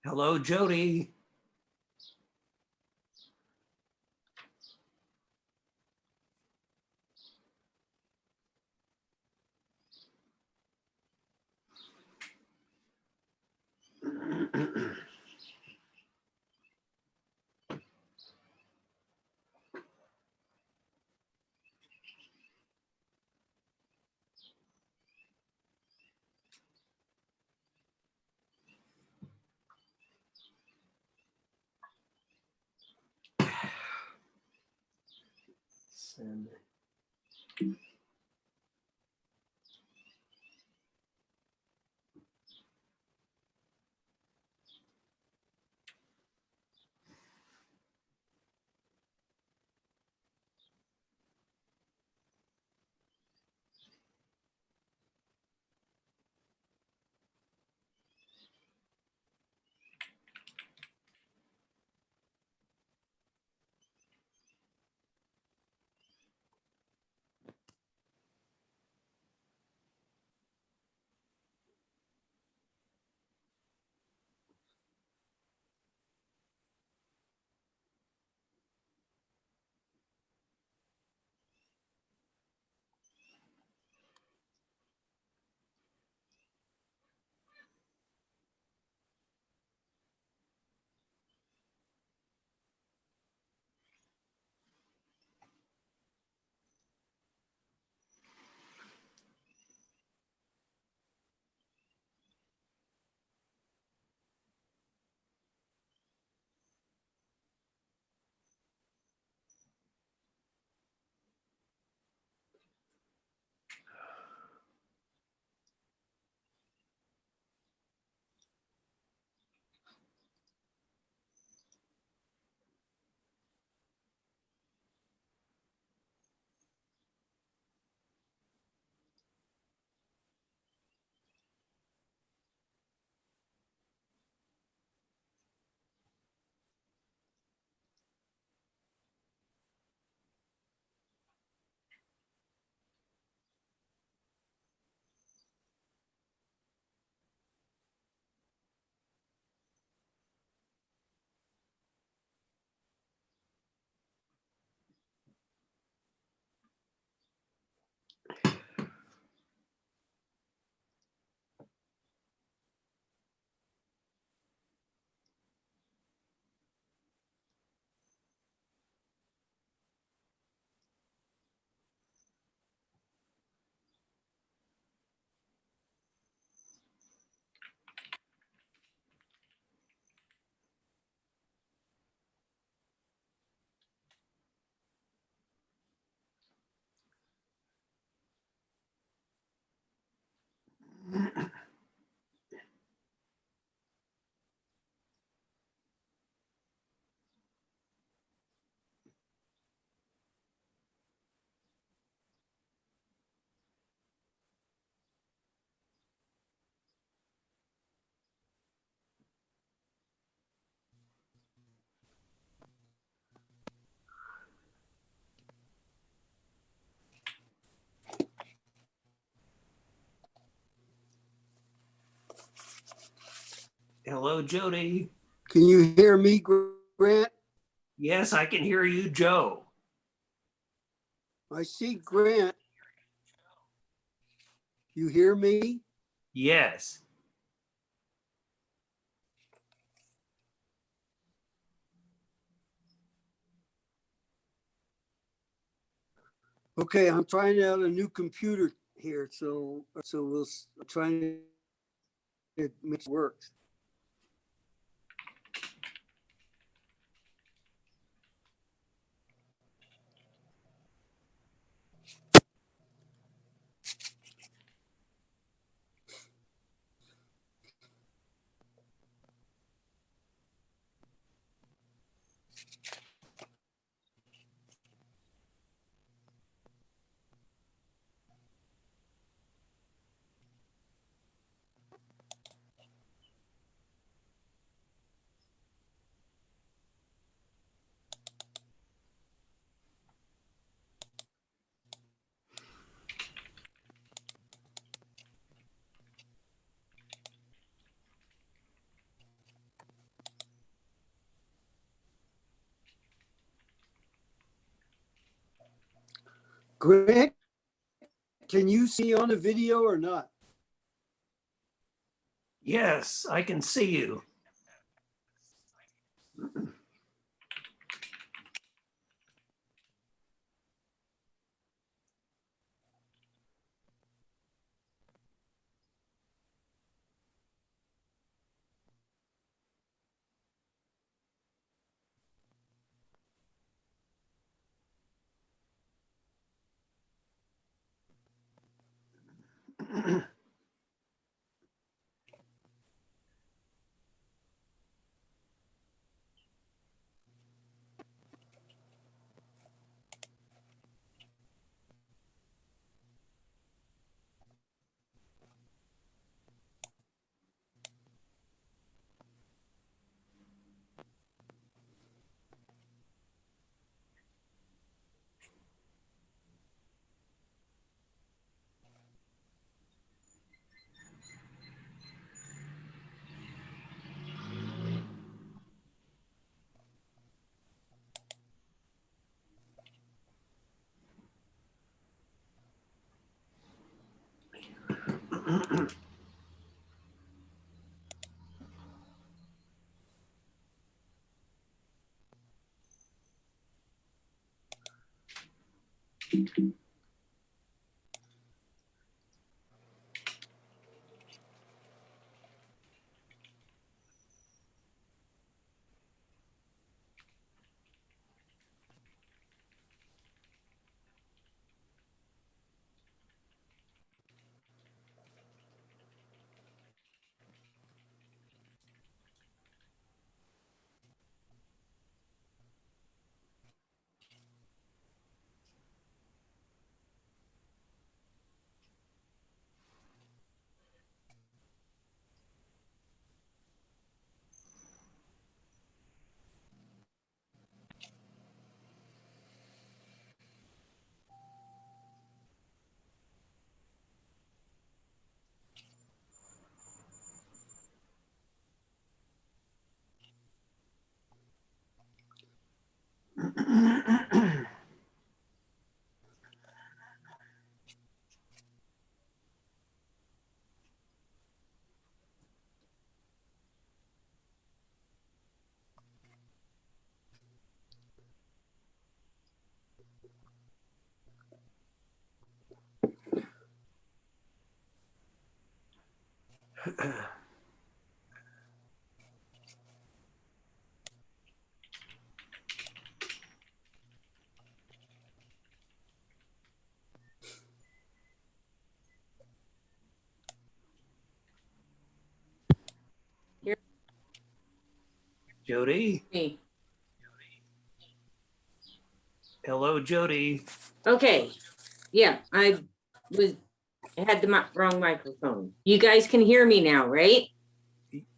Hello, Jody. Send. Hello, Jody. Can you hear me, Grant? Yes, I can hear you, Joe. I see Grant. You hear me? Yes. Okay, I'm trying out a new computer here, so we'll trying to make it work. Grant, can you see on the video or not? Yes, I can see you. Hear Jody? me. Hello, Jody. Okay. Yeah, I was had the wrong microphone. You guys can hear me now, right?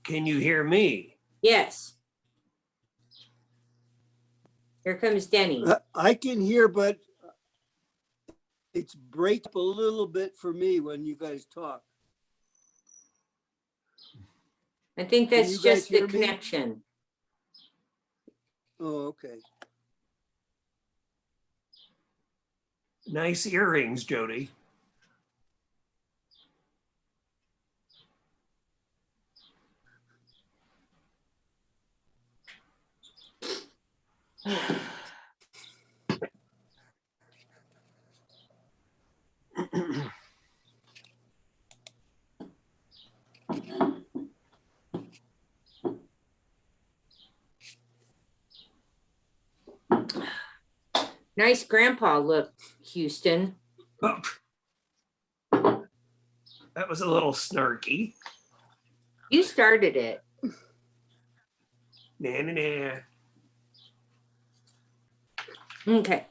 Can you hear me? Yes. Here comes Denny. I can hear, but it's break up a little bit for me when you guys talk. I think Can that's you guys just the hear me? connection. Oh, okay. Nice earrings, Jody. Nice grandpa look, Houston. Oh, that was a little snarky. You started it. Nah, nah, nah. Okay.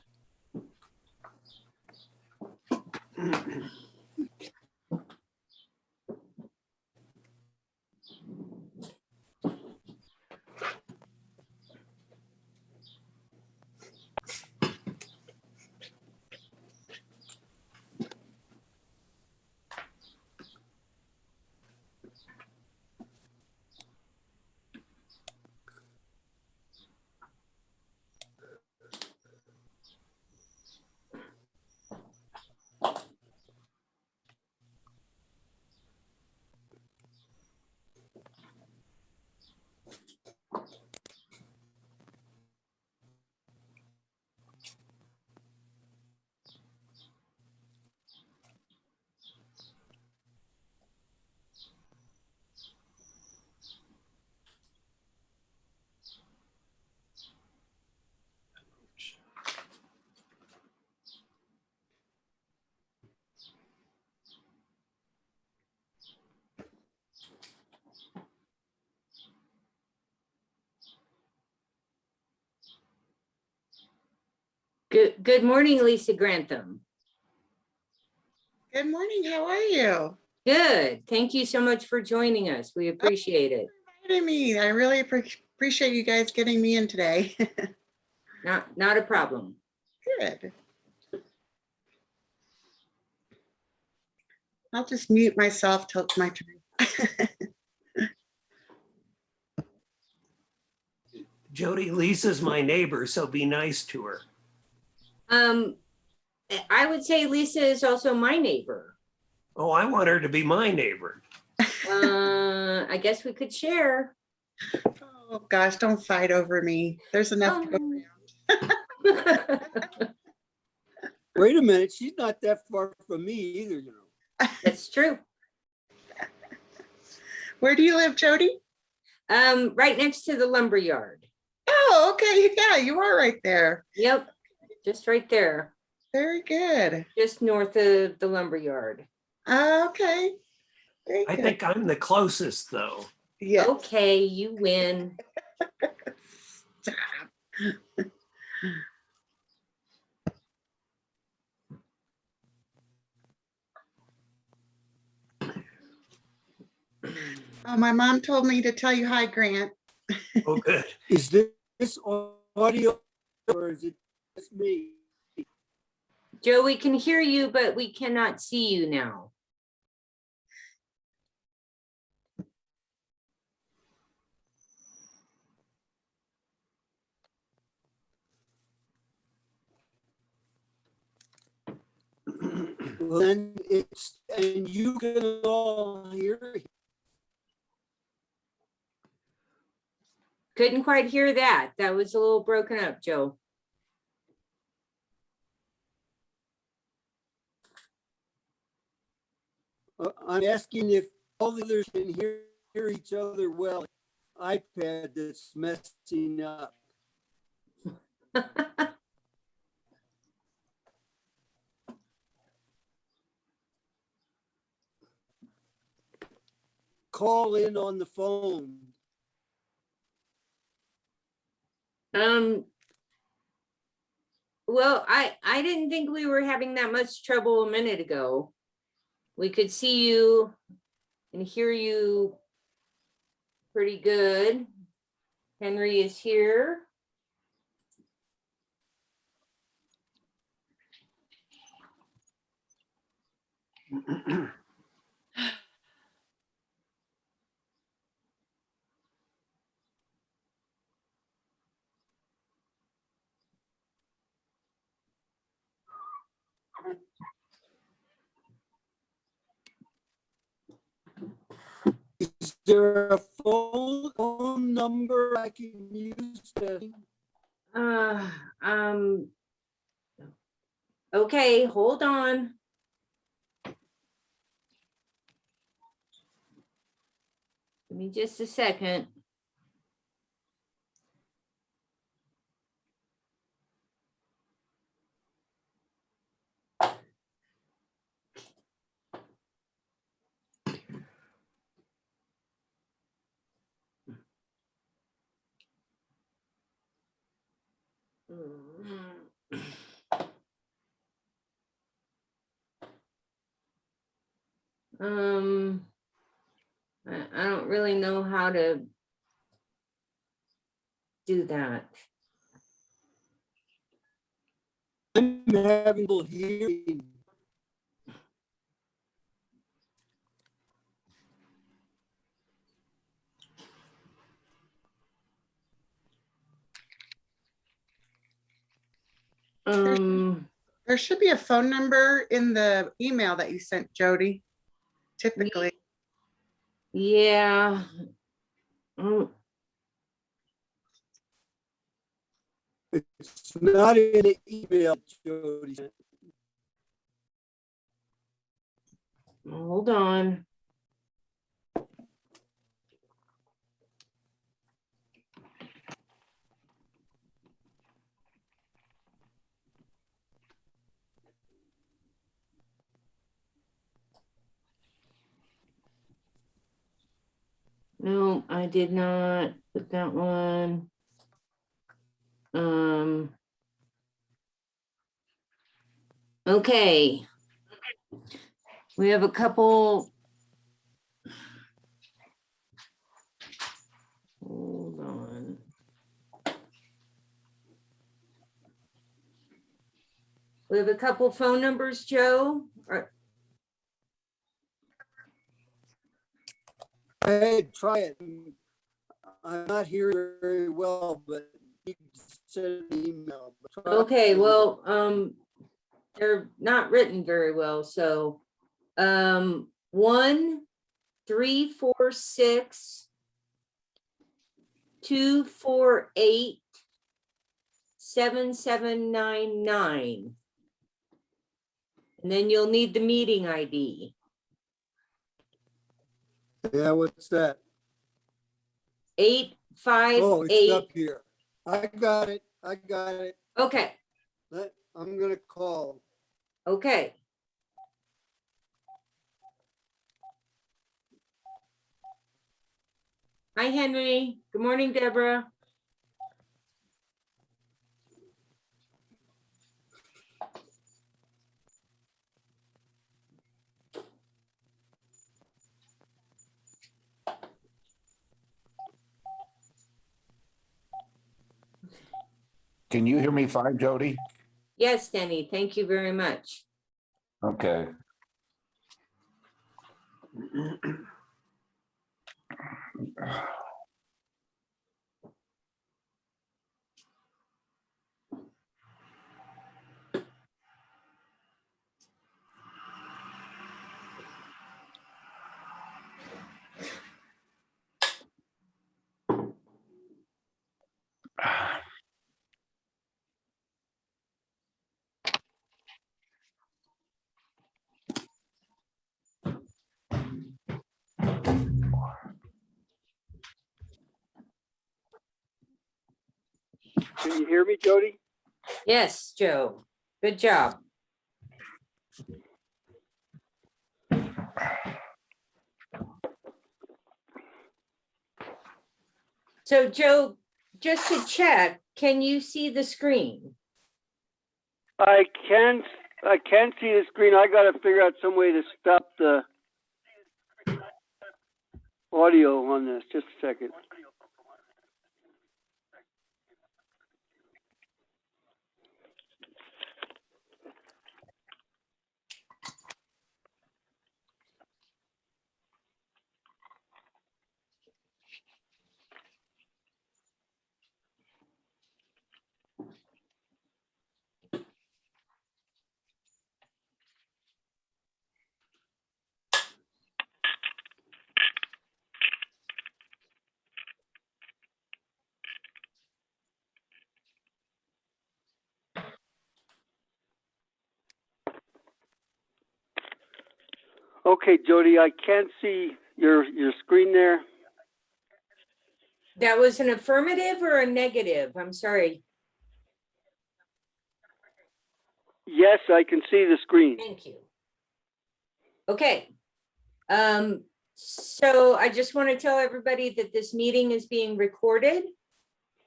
Good morning, Lisa Grantham. Good morning. How are you? Good. Thank you so much for joining us. We appreciate it. Inviting me. I really appreciate you guys getting me in today. Not a problem. Good. I'll just mute myself till it's my turn. Jody, Lisa's my neighbor, so be nice to her. I would say Lisa is also my neighbor. Oh, I want her to be my neighbor. I guess we could share. Oh gosh, don't fight over me. There's enough to go around. Wait a minute, she's not that far from me either, you know. That's true. Where do you live, Jody? Right next to the lumber yard. Oh, okay. Yeah, you are right there. Yep, just right there, Very good. just north of the lumber yard. Okay. Very I good. think I'm the closest, though. Yeah. Okay, you win. Stop. Oh, my mom told me to tell you hi, Grant. Oh, good. Is this audio or is it just me? Joe, we can hear you, but we cannot see you now. Well, then and you can all hear it. Couldn't quite hear that. That was a little broken up, Joe. I'm asking if all the others can hear each other well. iPad that's messing up. Call in on the phone. Well, I didn't think we were having that much trouble a minute ago. We could see you and hear you pretty good. Henry is here. Is there a phone number I can use to? Okay, hold on. Give me just a second. Um, I don't really know how to do that. I'm having trouble hearing. There should be a phone number in the email that you sent, Jody. Typically. Yeah. Mm, It's not in the email, Jody. hold on. No, I did not put that one. Okay. We have a couple. Hold on. We have a couple phone numbers, Joe. Hey, try it. I'm not hearing very well, but you can send an email. but try Okay, it. well, they're not written very well, so, 1-346-248-7799. And then you'll need the meeting ID. Yeah, what's that? Oh, it's 858. up here. I got it. Okay, I'm gonna call. okay. Hi, Henry. Good morning, Deborah. Can you hear me fine, Jody? Yes, Denny, thank you very much. Okay. Can you hear me, Jody? Yes, Joe, good job. So Joe, just to check, can you see the screen? I can see the screen. I gotta figure out some way to stop the audio on this. Just a second. Okay, Jody, I can't see your screen there. That was an affirmative or a negative? I'm sorry. Yes, I can see the screen. Thank you. Okay. So I just want to tell everybody that this meeting is being recorded.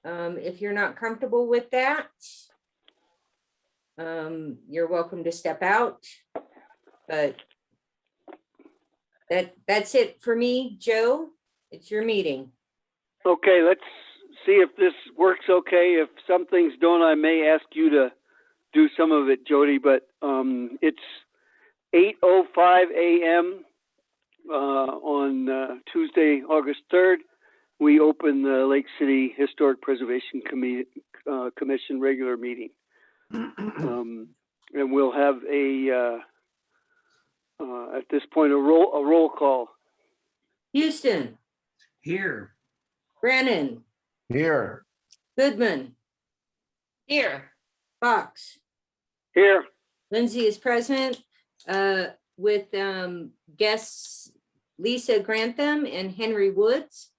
If you're not comfortable with that, you're welcome to step out. But that's it for me, Joe. It's your meeting. Okay, let's see if this works okay. If some things don't, I may ask you to do some of it, Jody, but it's 8:05 a.m. On Tuesday, August 3rd. We open the Lake City Historic Preservation Commission regular meeting. And we'll have at this point, a roll call. Houston, Here. Brennan, Here. Goodman. Here. Fox. Here. Lindsay is present with guests Lisa Grantham and Henry Woods.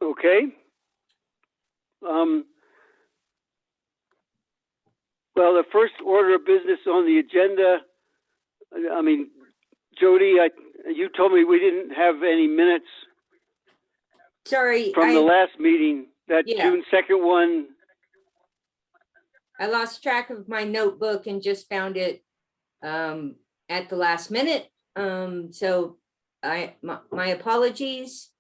Okay. Well, the first order of business on the agenda, I mean, Jody, you told me we didn't have any minutes Sorry, from the last meeting, that Yeah. June 2nd one. I lost track of my notebook and just found it at the last minute. So my apologies.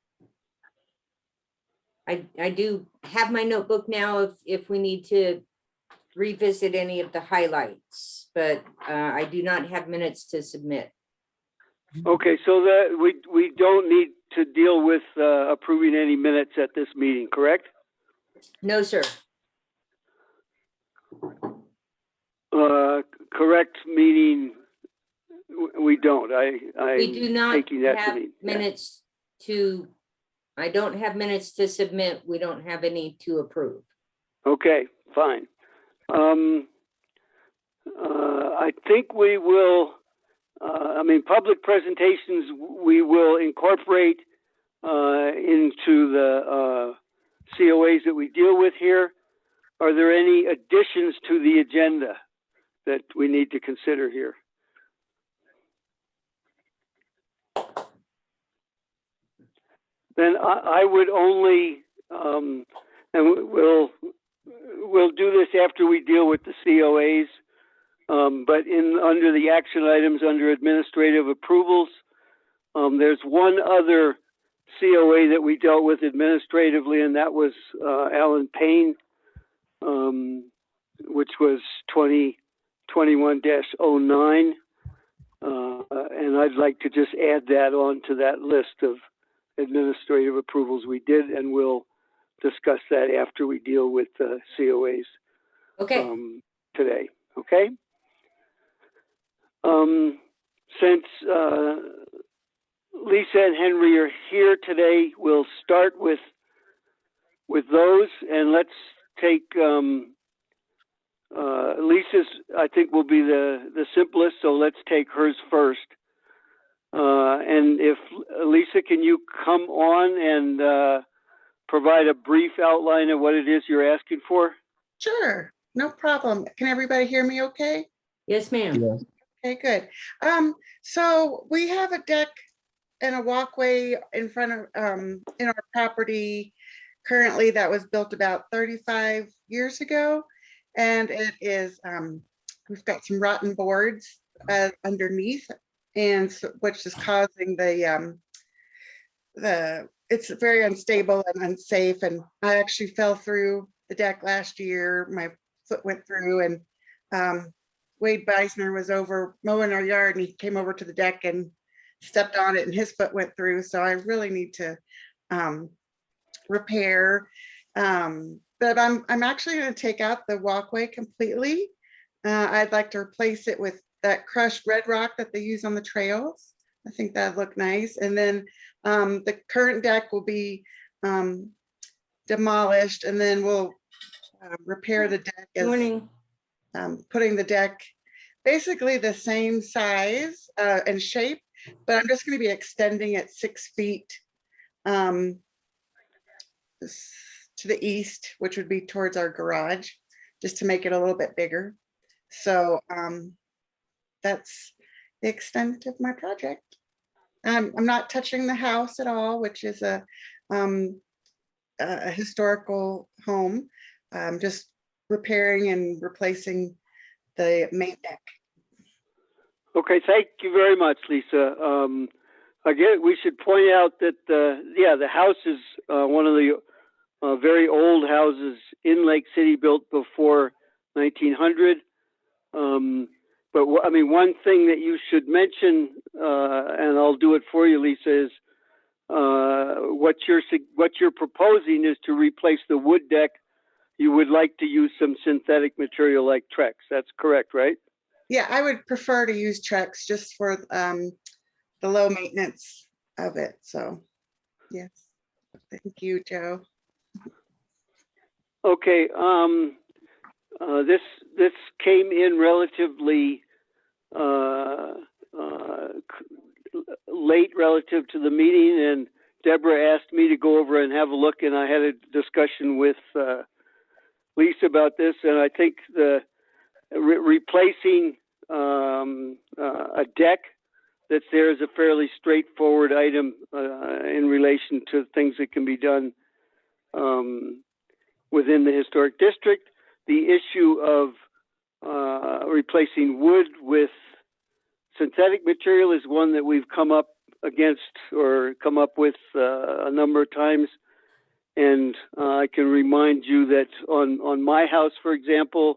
I do have my notebook now if we need to revisit any of the highlights, but I do not have minutes to submit. Okay, so that we don't need to deal with approving any minutes at this meeting, correct? No, sir. Correct, meaning we don't. We do not taking that to have mean, yeah. minutes to, I don't have minutes to submit. We don't have any to approve. Okay, fine. I think we will, public presentations, we will incorporate into the COAs that we deal with here. Are there any additions to the agenda that we need to consider here? Then I would only, and we'll do this after we deal with the COAs, but under the action items under administrative approvals, there's one other COA that we dealt with administratively, and that was Alan Payne, which was 2021-09. And I'd like to just add that on to that list of administrative approvals we did, and we'll discuss that after we deal with COAs Okay. today. Okay. Since Lisa and Henry are here today, we'll start with those, and let's take Lisa's. I think will be the simplest, so let's take hers first. And if Lisa, can you come on and provide a brief outline of what it is you're asking for? Sure, no problem. Can everybody hear me okay? Yes, ma'am. Okay, good. So we have a deck and a walkway in front of, in our property currently that was built about 35 years ago. And it is, we've got some rotten boards underneath, and which is causing it's very unstable and unsafe. And I actually fell through the deck last year. My foot went through, and Wade Beisner was over mowing our yard, and he came over to the deck and stepped on it, and his foot went through. So I really need to repair. But I'm actually going to take out the walkway completely. I'd like to replace it with that crushed red rock that they use on the trails. I think that'd look nice. And then the current deck will be demolished, and then we'll repair the deck. Good morning. Putting the deck basically the same size and shape, but I'm just going to be extending it 6 feet to the east, which would be towards our garage, just to make it a little bit bigger. So that's the extent of my project. I'm not touching the house at all, which is a historical home. I'm just repairing and replacing the main deck. Okay, thank you very much, Lisa. Again, we should point out that the house is one of the very old houses in Lake City, built before 1900. But one thing that you should mention, and I'll do it for you, Lisa, is what you're proposing is to replace the wood deck. You would like to use some synthetic material like Trex. That's correct, right? Yeah, I would prefer to use Trex just for the low maintenance of it. So, yes. Thank you, Joe. Okay. This came in relatively late relative to the meeting, and Deborah asked me to go over and have a look, and I had a discussion with Lisa about this, and I think the replacing a deck that's there is a fairly straightforward item in relation to things that can be done within the historic district. the issue of replacing wood with synthetic material is one that we've come up against or come up with a number of times. And I can remind you that on my house, for example,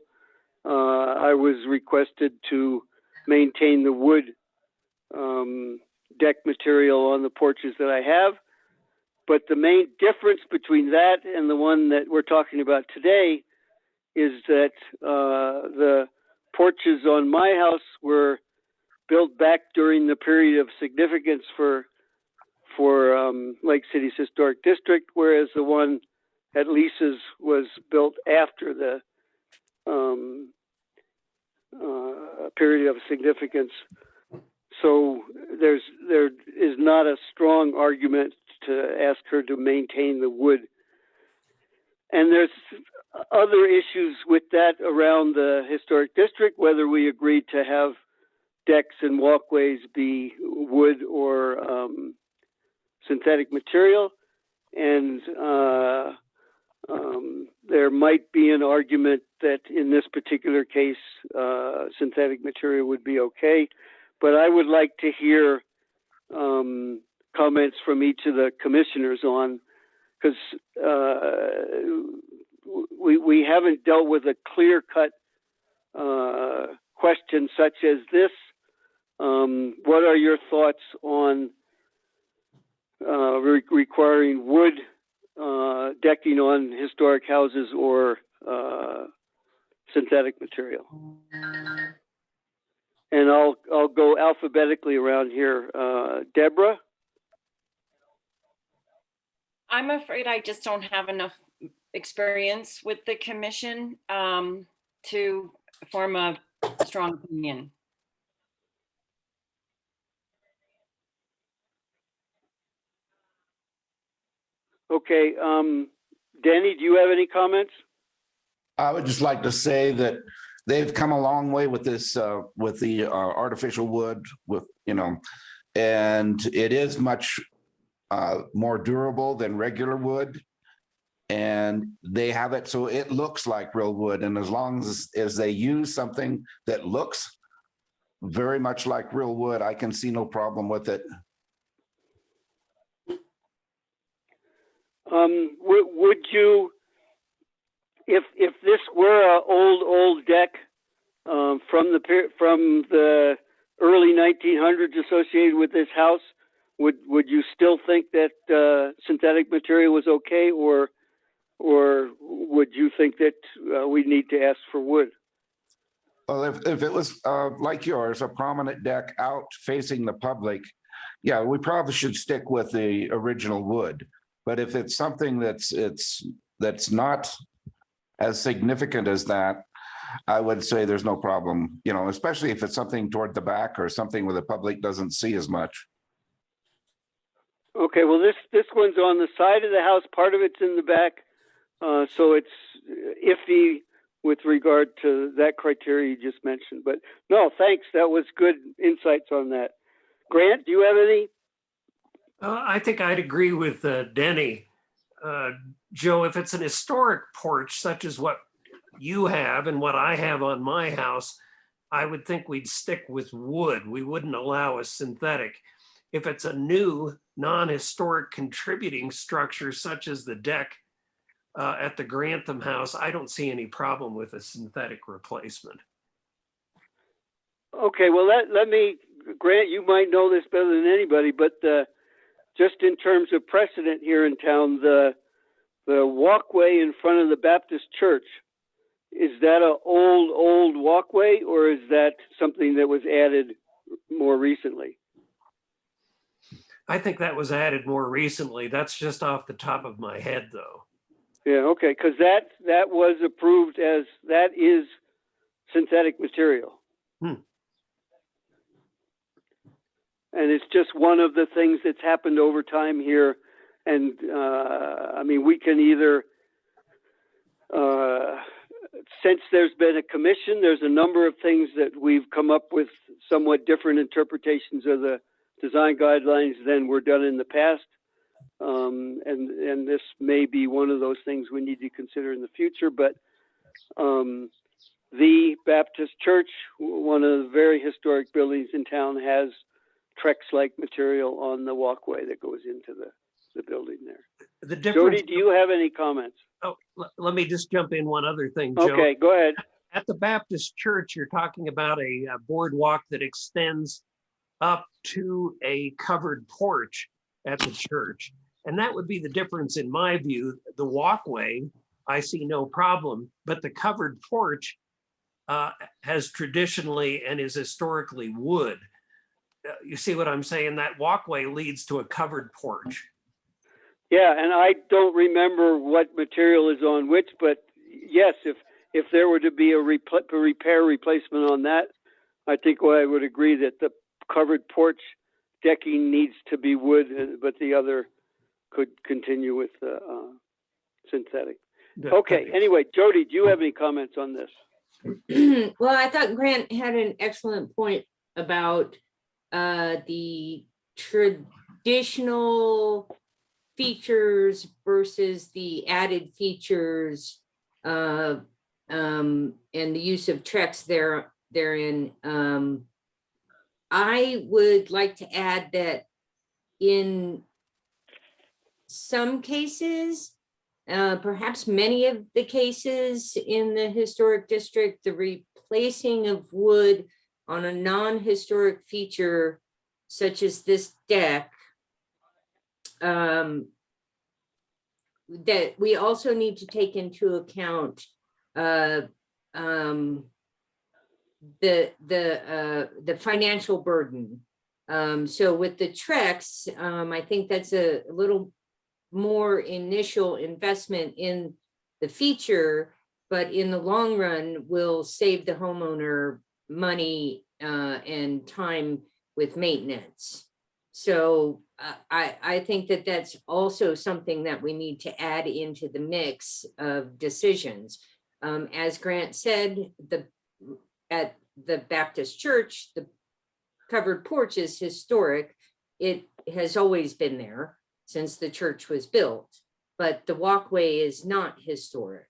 I was requested to maintain the wood deck material on the porches that I have. But the main difference between that and the one that we're talking about today is that the porches on my house were built back during the period of significance for Lake City's historic district, whereas the one at Lisa's was built after the period of significance. So there is not a strong argument to ask her to maintain the wood. And there's other issues with that around the historic district, whether we agreed to have decks and walkways be wood or synthetic material. And there might be an argument that in this particular case, synthetic material would be okay. But I would like to hear comments from each of the commissioners on, because we haven't dealt with a clear-cut question such as this. What are your thoughts on requiring wood decking on historic houses or synthetic material? And I'll go alphabetically around here. Deborah? I'm afraid I just don't have enough experience with the commission to form a strong opinion. Okay. Danny, do you have any comments? I would just like to say that they've come a long way with this, with the artificial wood, and it is much more durable than regular wood. And they have it so it looks like real wood. And as long as they use something that looks very much like real wood, I can see no problem with it. Would you, if this were an old deck from the early 1900s associated with this house, would you still think that synthetic material was okay, or would you think that we need to ask for wood? Well, if it was like yours, a prominent deck out facing the public, yeah, we probably should stick with the original wood. But if it's something that's not as significant as that, I would say there's no problem, especially if it's something toward the back or something where the public doesn't see as much. Okay, well, this one's on the side of the house. Part of it's in the back. So it's iffy with regard to that criteria you just mentioned. But no, thanks. That was good insights on that. Grant, do you have any? I think I'd agree with Denny. Joe, if it's an historic porch, such as what you have and what I have on my house, I would think we'd stick with wood. We wouldn't allow a synthetic. If it's a new non-historic contributing structure, such as the deck at the Grantham house, I don't see any problem with a synthetic replacement. Okay, well, let me, Grant, you might know this better than anybody, but just in terms of precedent here in town, the walkway in front of the Baptist church, is that an old walkway, or is that something that was added more recently? I think that was added more recently. That's just off the top of my head, though. Yeah, okay, because that was approved as, that is synthetic material. And it's just one of the things that's happened over time here. And I mean, we can either, since there's been a commission, there's a number of things that we've come up with somewhat different interpretations of the design guidelines than were done in the past. And this may be one of those things we need to consider in the future. But the Baptist Church, one of the very historic buildings in town, has Trex-like material on the walkway that goes into the building there. The difference. Jody, do you have any comments? Oh, let me just jump in one other thing, Joe. Okay, go ahead. At the Baptist church, you're talking about a boardwalk that extends up to a covered porch at the church. And that would be the difference in my view. The walkway, I see no problem, but the covered porch has traditionally and is historically wood. You see what I'm saying? That walkway leads to a covered porch. Yeah, and I don't remember what material is on which, but yes, if there were to be a repair replacement on that, I think I would agree that the covered porch decking needs to be wood, but the other could continue with synthetic. Okay, anyway, Jody, do you have any comments on this? Well, I thought Grant had an excellent point about the traditional features versus the added features and the use of Trex therein. I would like to add that in some cases, perhaps many of the cases in the historic district, the replacing of wood on a non-historic feature such as this deck, that we also need to take into account the financial burden. So with the Trex, I think that's a little more initial investment in the feature, but in the long run will save the homeowner money and time with maintenance. So I think that that's also something that we need to add into the mix of decisions. As Grant said, at the Baptist church, the covered porch is historic. It has always been there since the church was built, but the walkway is not historic,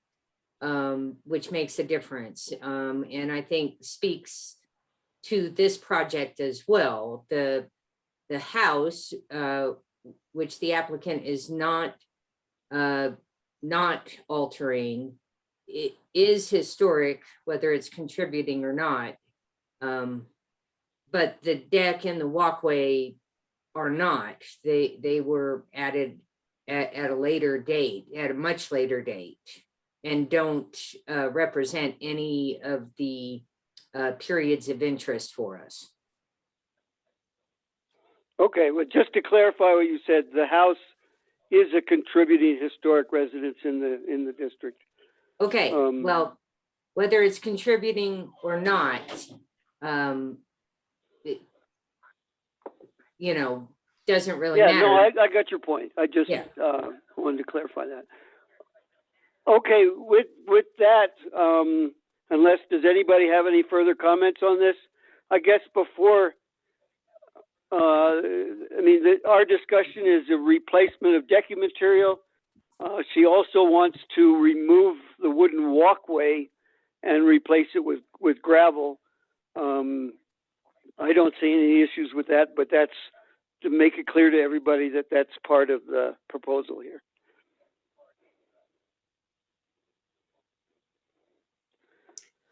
which makes a difference. And I think speaks to this project as well. The house, which the applicant is not altering, it is historic, whether it's contributing or not. But the deck and the walkway are not. They were added at a later date, at a much later date, and don't represent any of the periods of interest for us. Okay, well, just to clarify what you said, the house is a contributing historic residence in the district. Okay, well, whether it's contributing or not, doesn't really Yeah, matter. no, I got your point. I just wanted to clarify that. Okay, with that, unless does anybody have any further comments on this? I guess before, our discussion is a replacement of decking material. She also wants to remove the wooden walkway and replace it with gravel. I don't see any issues with that, but that's to make it clear to everybody that that's part of the proposal here.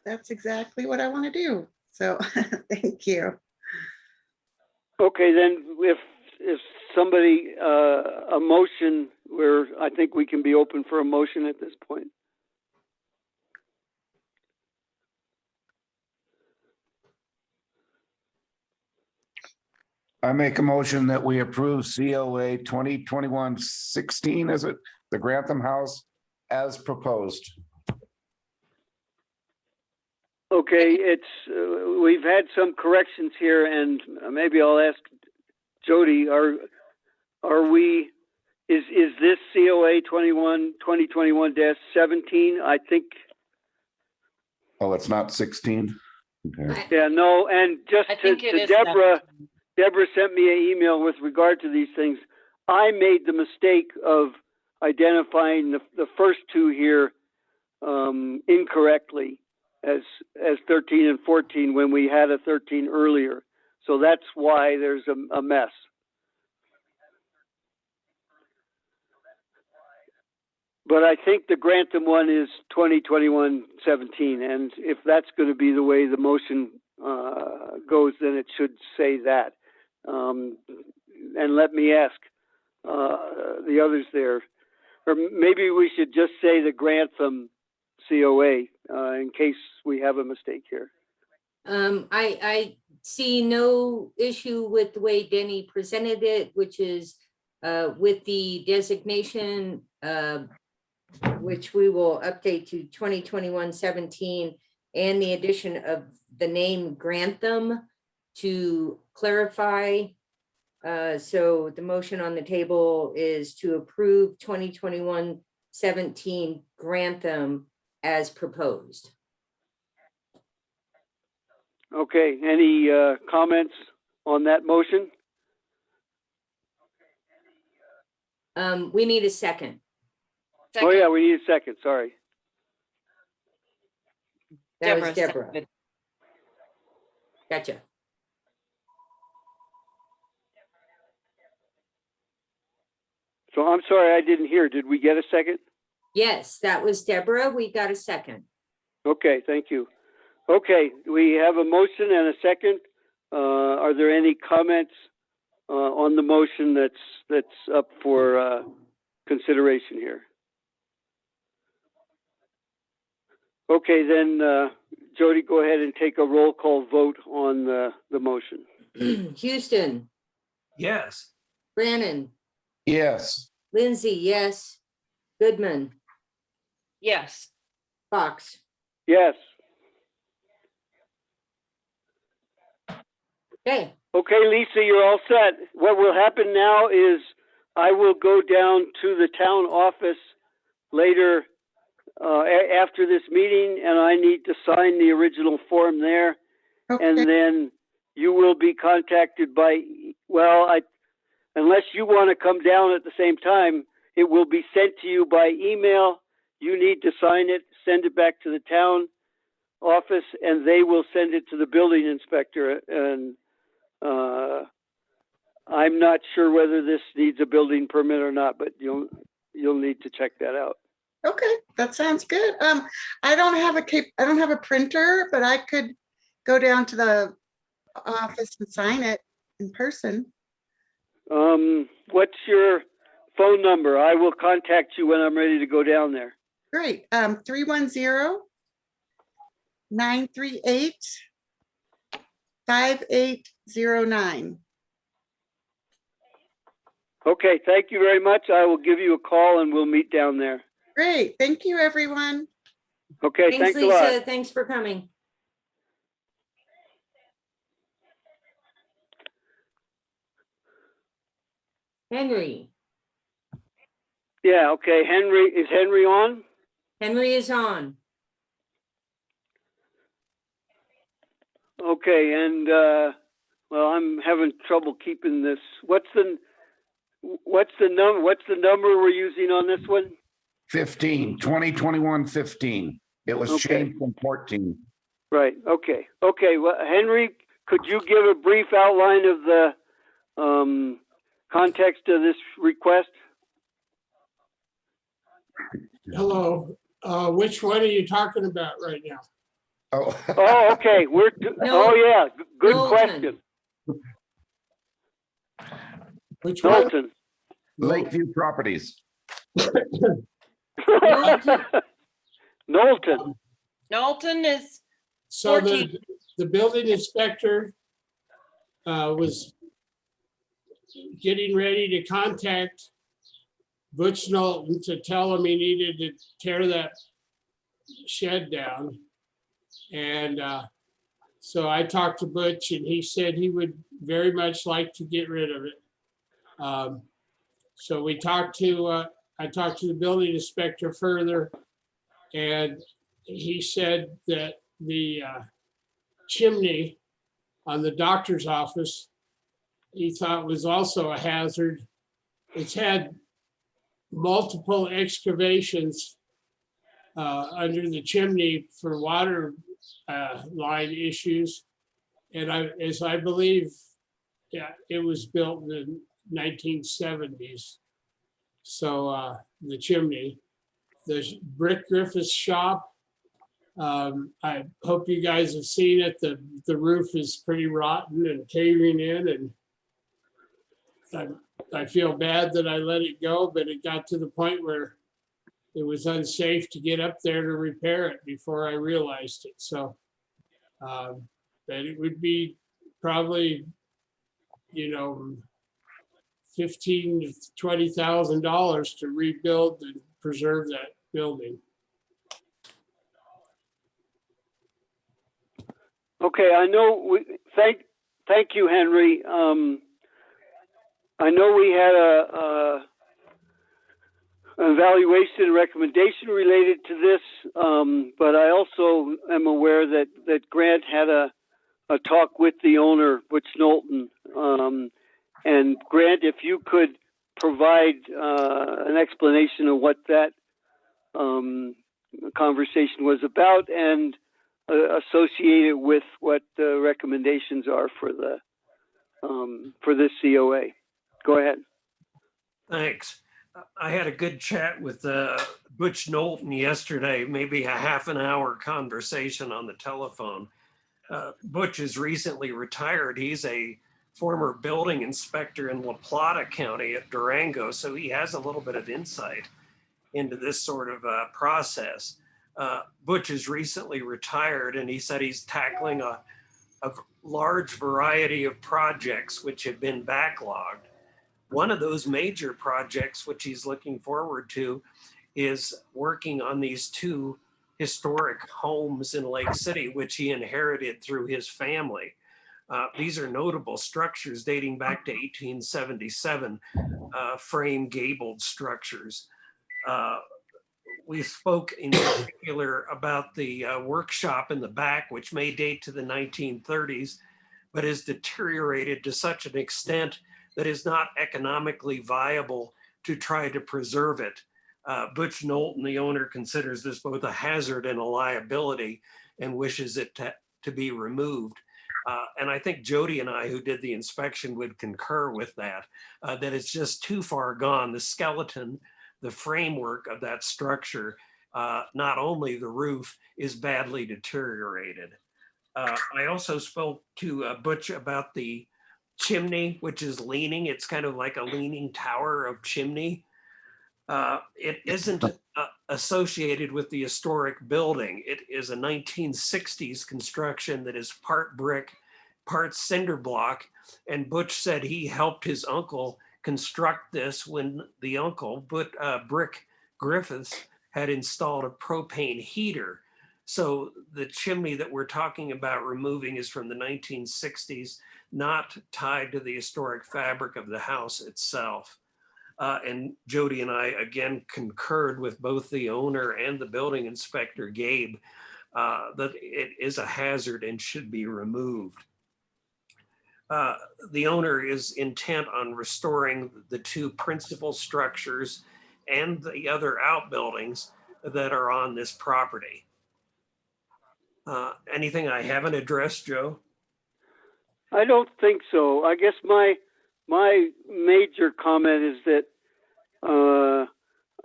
That's exactly what I want to do. So thank you. Okay, then if somebody, a motion, where I think we can be open for a motion at this point. I make a motion that we approve COA 2021-16, is it? The Grantham House as proposed. Okay, we've had some corrections here, and maybe I'll ask Jody, is this COA 2021-17? I think. Oh, it's not 16? Okay. Yeah, no, and just I to think it is Deborah, 17. Deborah sent me an email with regard to these things. I made the mistake of identifying the first two here incorrectly as 13 and 14 when we had a 13 earlier. So that's why there's a mess. But I think the Grantham one is 2021-17, and if that's going to be the way the motion goes, then it should say that. And let me ask the others there, or maybe we should just say the Grantham COA in case we have a mistake here. I see no issue with the way Denny presented it, which is with the designation, which we will update to 2021-17, and the addition of the name Grantham to clarify. So the motion on the table is to approve 2021-17 Grantham as proposed. Okay, any comments on that motion? We need a second. Oh yeah, we need a second, sorry. That was Deborah. Deborah. Gotcha. So I'm sorry, I didn't hear. Did we get a second? Yes, that was Deborah. We got a second. Okay, thank you. Okay, we have a motion and a second. Are there any comments on the motion that's up for consideration here? Okay, then Jody, go ahead and take a roll call vote on the motion. Houston, Yes. Brannon, Yes. Lindsay, yes. Goodman, Yes. Fox. Yes. Okay, Okay, Lisa, you're all set. What will happen now is I will go down to the town office later after this meeting, and I need to sign the original form there. Okay, And then you will be contacted by, unless you want to come down at the same time, it will be sent to you by email. You need to sign it, send it back to the town office, and they will send it to the building inspector. And I'm not sure whether this needs a building permit or not, but you'll need to check that out. okay, that sounds good. I don't have a printer, but I could go down to the office and sign it in person. What's your phone number? I will contact you when I'm ready to go down there. Great, 310-938-5809. Okay, thank you very much. I will give you a call and we'll meet down there. Great, thank you, everyone. Okay, thanks, thanks a lot. Lisa. Thanks for coming. Henry. Yeah, okay. Is Henry on? Henry is on. Okay, and I'm having trouble keeping this. What's the number we're using on this one? 15, 2021-15. It was Okay. changed from 14. Right. Okay. Okay. Well, Henry, could you give a brief outline of the context of this request? Hello, which one are you talking about right now? Oh. Oh, okay. Oh, yeah. Good Knowlton. question. Which one? Knowlton. Lakeview Properties. Knowlton. Knowlton is, So 14. the building inspector was getting ready to contact Butch Knowlton to tell him he needed to tear that shed down. And so I talked to Butch and he said he would very much like to get rid of it. So I talked to the building inspector further, and he said that the chimney on the doctor's office, he thought was also a hazard. It's had multiple excavations under the chimney for water line issues. And as I believe, yeah, it was built in the 1970s. So the chimney, the Brick Griffiths shop. I hope you guys have seen it. The roof is pretty rotten and caving in, and I feel bad that I let it go, but it got to the point where it was unsafe to get up there to repair it before I realized it. So that it would be probably, $15,000 to $20,000 to rebuild and preserve that building. Okay, I know, thank you, Henry. I know we had an evaluation recommendation related to this, but I also am aware that Grant had a talk with the owner, Butch Knowlton. And Grant, if you could provide an explanation of what that conversation was about and associated with what the recommendations are for this COA. Go ahead. Thanks. I had a good chat with Butch Knowlton yesterday, maybe a half an hour conversation on the telephone. Butch is recently retired. He's a former building inspector in La Plata County at Durango, so he has a little bit of insight into this sort of process. Butch is recently retired, and he said he's tackling a large variety of projects which have been backlogged. One of those major projects, which he's looking forward to, is working on these two historic homes in Lake City, which he inherited through his family. These are notable structures dating back to 1877, frame gabled structures. We spoke in particular about the workshop in the back, which may date to the 1930s, but has deteriorated to such an extent that is not economically viable to try to preserve it. Butch Knowlton, the owner, considers this both a hazard and a liability and wishes it to be removed. And I think Jody and I, who did the inspection, would concur with that, that it's just too far gone. The skeleton, the framework of that structure, not only the roof, is badly deteriorated. I also spoke to Butch about the chimney, which is leaning. It's kind of like a leaning tower of chimney. It isn't associated with the historic building. It is a 1960s construction that is part brick, part cinder block. And Butch said he helped his uncle construct this when the uncle, Brick Griffiths, had installed a propane heater. So the chimney that we're talking about removing is from the 1960s, not tied to the historic fabric of the house itself. And Jody and I again concurred with both the owner and the building inspector, Gabe, that it is a hazard and should be removed. The owner is intent on restoring the two principal structures and the other outbuildings that are on this property. Anything I haven't addressed, Joe? I don't think so. I guess my major comment is that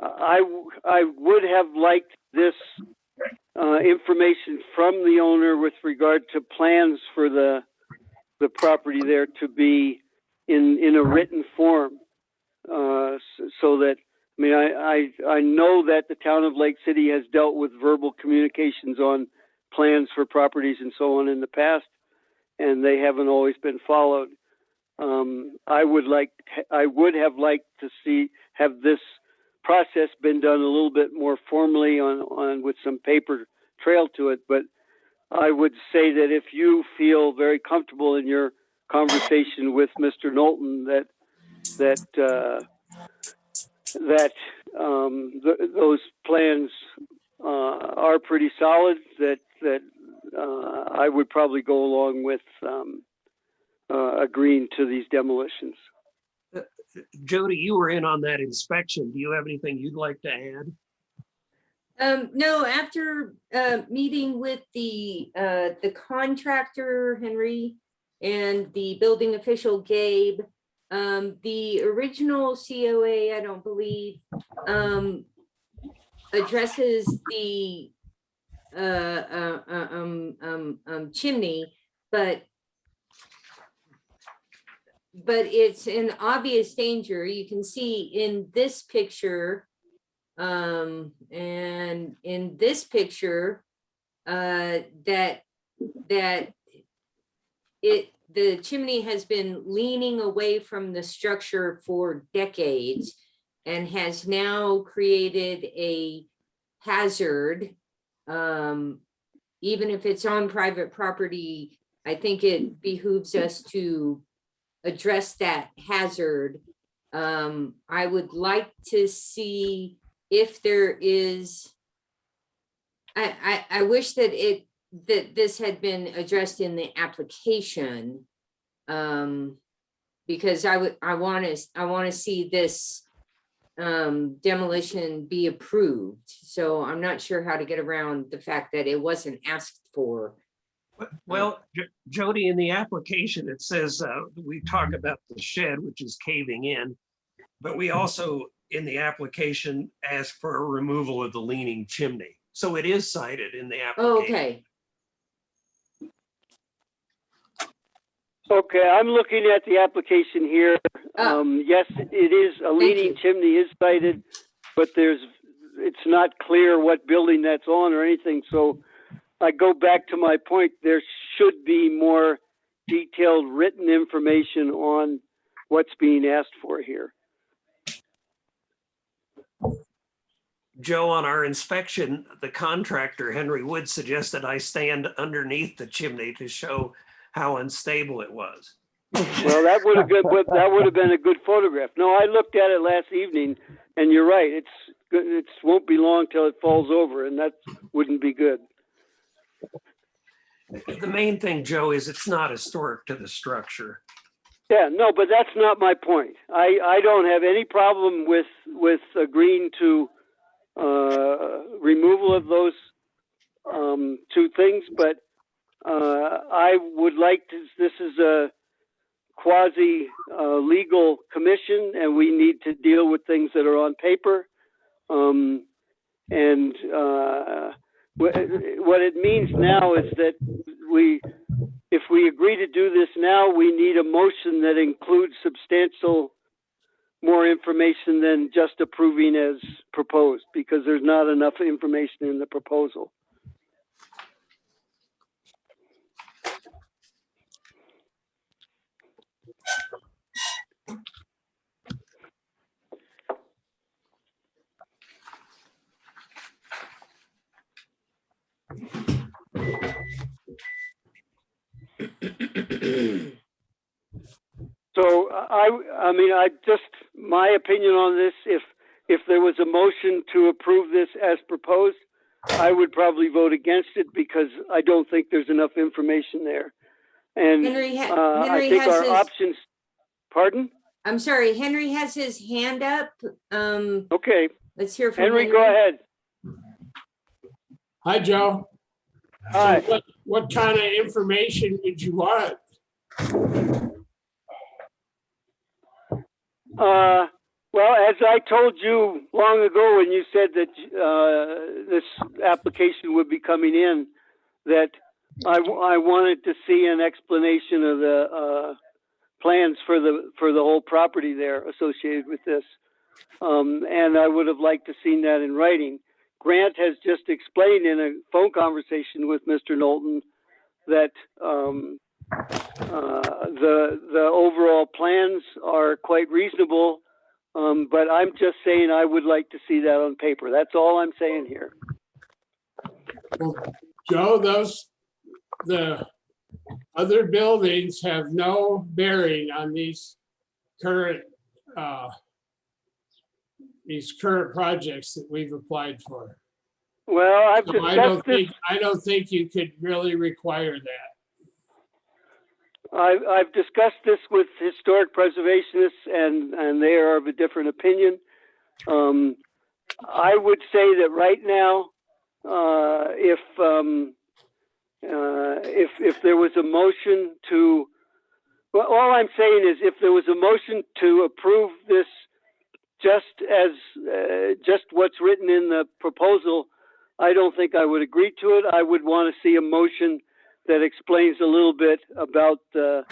I would have liked this information from the owner with regard to plans for the property there to be in a written form, so that, I mean, I know that the town of Lake City has dealt with verbal communications on plans for properties and so on in the past, and they haven't always been followed. I would have liked to have this process been done a little bit more formally on with some paper trail to it. But I would say that if you feel very comfortable in your conversation with Mr. Knowlton those plans are pretty solid, that I would probably go along with agreeing to these demolitions. Jody, you were in on that inspection. Do you have anything you'd like to add? No, after, meeting with the contractor, Henry, and the building official, Gabe, the original COA, I don't believe, addresses the, chimney, but it's an obvious danger. You can see in this picture, and in this picture, that the chimney has been leaning away from the structure for decades and has now created a hazard. Even if it's on private property, I think it behooves us to address that hazard. I would like to see if there is, I wish that this had been addressed in the application. Because I want to see this demolition be approved. So I'm not sure how to get around the fact that it wasn't asked for. Well, Jody, in the application, it says, we talk about the shed, which is caving in, but we also, in the application, ask for a removal of the leaning chimney. So it is cited in the Oh, application. okay. Okay, I'm looking at the application here. Yes, it is, a leaning you. chimney is cited, but it's not clear what building that's on or anything. So I go back to my point, there should be more detailed written information on what's being asked for here. Joe, on our inspection, the contractor, Henry Wood, suggested I stand underneath the chimney to show how unstable it was. Well, that would have been a good photograph. No, I looked at it last evening, and you're right. It won't be long till it falls over, and that wouldn't be good. The main thing, Joe, is it's not historic to the structure. Yeah, no, but that's not my point. I don't have any problem with agreeing to removal of those two things, but I would like to, this is a quasi legal commission, and we need to deal with things that are on paper. What it means now is that if we agree to do this now, we need a motion that includes substantial more information than just approving as proposed, because there's not enough information in the proposal. So I mean, my opinion on this, if there was a motion to approve this as proposed, I would probably vote against it because I don't think there's enough information there. And Henry I think has our his, options, pardon? I'm sorry, Henry has his hand up. Okay, Let's hear from Henry, go ahead. Hi, Joe. Hi. So what kind of information would you want? Well, as I told you long ago when you said that this application would be coming in, that I wanted to see an explanation of the plans for the whole property there associated with this, and I would have liked to seen that in writing. Grant has just explained in a phone conversation with Mr. Knowlton that the overall plans are quite reasonable, but I'm just saying I would like to see that on paper. That's all I'm saying here. Well, Joe, the other buildings have no bearing on these current projects that we've applied for. Well, I've So I don't think you could really require that. I've discussed this with historic preservationists, and they are of a different opinion. I would say that right now, if there was a motion to, well, all I'm saying is if there was a motion to approve this just as, just what's written in the proposal, I don't think I would agree to it. I would want to see a motion that explains a little bit about the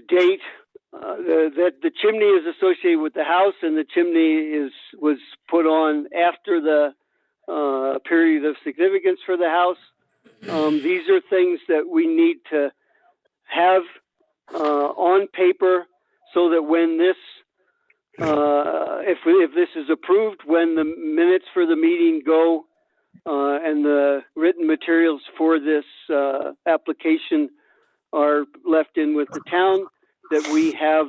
date, that the chimney is associated with the house, and the chimney was put on after the period of significance for the house. These are things that we need to have on paper so that when this, if this is approved, when the minutes for the meeting go and the written materials for this application are left in with the town, that we have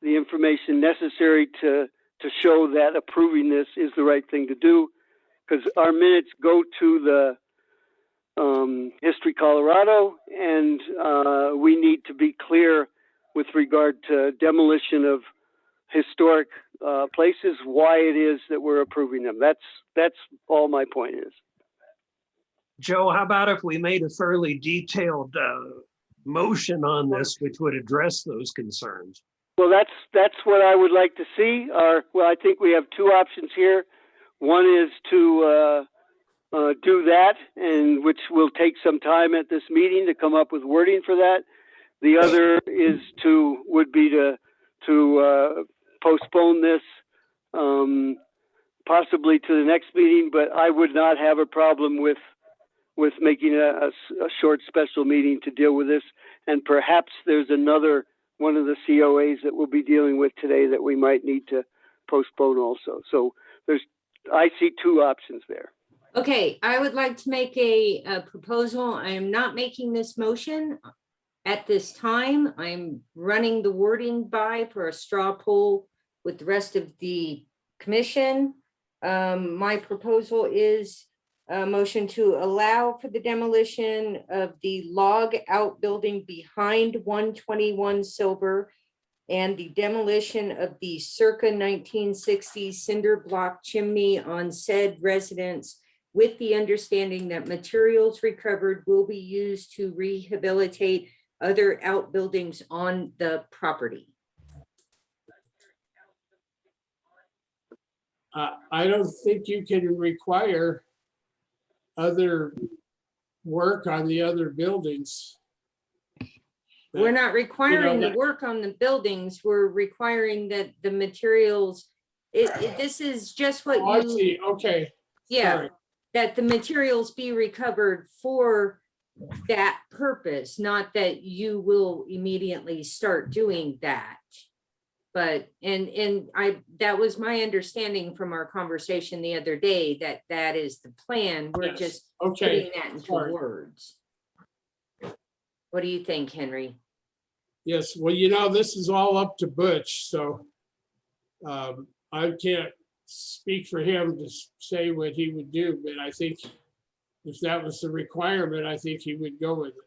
the information necessary to show that approving this is the right thing to do. Because our minutes go to the History Colorado, and we need to be clear with regard to demolition of historic places, why it is that we're approving them. That's all my point is. Joe, how about if we made a fairly detailed motion on this, which would address those concerns? Well, that's what I would like to see. Well, I think we have two options here. One is to do that, and which will take some time at this meeting to come up with wording for that. The other would be to postpone this possibly to the next meeting, but I would not have a problem with making a short special meeting to deal with this. And perhaps there's another one of the COAs that we'll be dealing with today that we might need to postpone also. So I see two options there. Okay, I would like to make a proposal. I am not making this motion at this time. I'm running the wording by for a straw poll with the rest of the commission. My proposal is a motion to allow for the demolition of the log outbuilding behind 121 Silver and the demolition of the circa 1960s cinder block chimney on said residence, with the understanding that materials recovered will be used to rehabilitate other outbuildings on the property. I don't think you can require other work on the other buildings. We're not requiring the that- work on the buildings. We're requiring that the materials, this is just what Oh, I you, see, okay. yeah, Sorry. that the materials be recovered for that purpose, not that you will immediately start doing that. But, that was my understanding from our conversation the other day, that is the plan. We're Yes, just okay, putting that into sorry. words. What do you think, Henry? Yes, well, this is all up to Butch, so I can't speak for him to say what he would do, but I think if that was the requirement, I think he would go with it.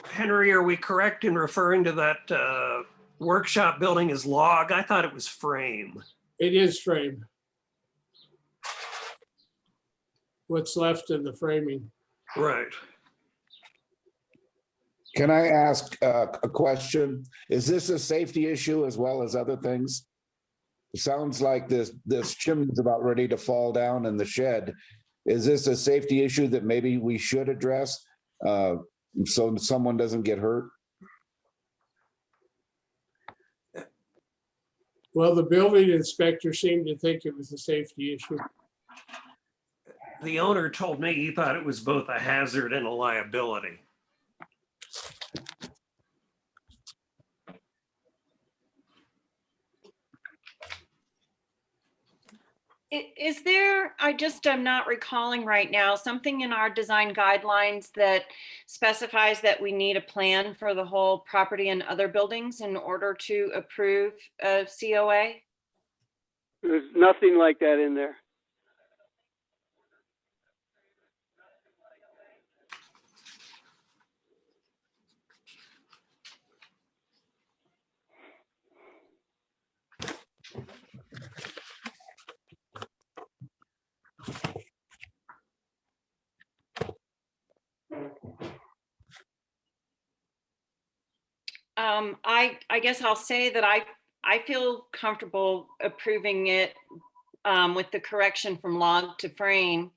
Henry, are we correct in referring to that workshop building as log? I thought it was frame. It is frame. What's left of the framing. Right. Can I ask a question? Is this a safety issue as well as other things? It sounds like this chimney's about ready to fall down in the shed. Is this a safety issue that maybe we should address so someone doesn't get hurt? Well, the building inspector seemed to think it was a safety issue. The owner told me he thought it was both a hazard and a liability. Is there, I'm not recalling right now, something in our design guidelines that specifies that we need a plan for the whole property and other buildings in order to approve a COA? There's nothing like that in there. I guess I'll say that I feel comfortable approving it with the correction from log to frame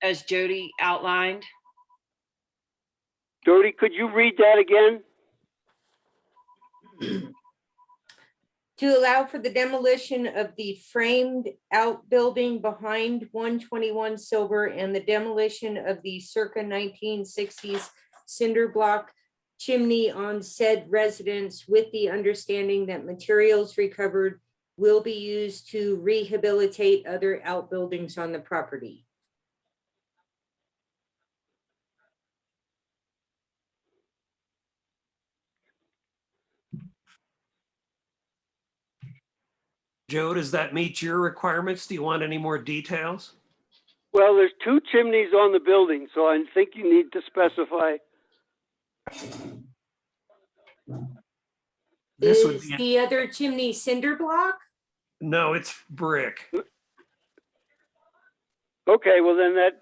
as Jody outlined. Jody, could you read that again? To allow for the demolition of the framed outbuilding behind 121 Silver and the demolition of the circa 1960s cinder block chimney on said residence with the understanding that materials recovered will be used to rehabilitate other outbuildings on the property. Joe, does that meet your requirements? Do you want any more details? Well, there's 2 chimneys on the building, so I think you need to specify. This would Is be, the other chimney cinder block? no, it's brick. Okay, well then that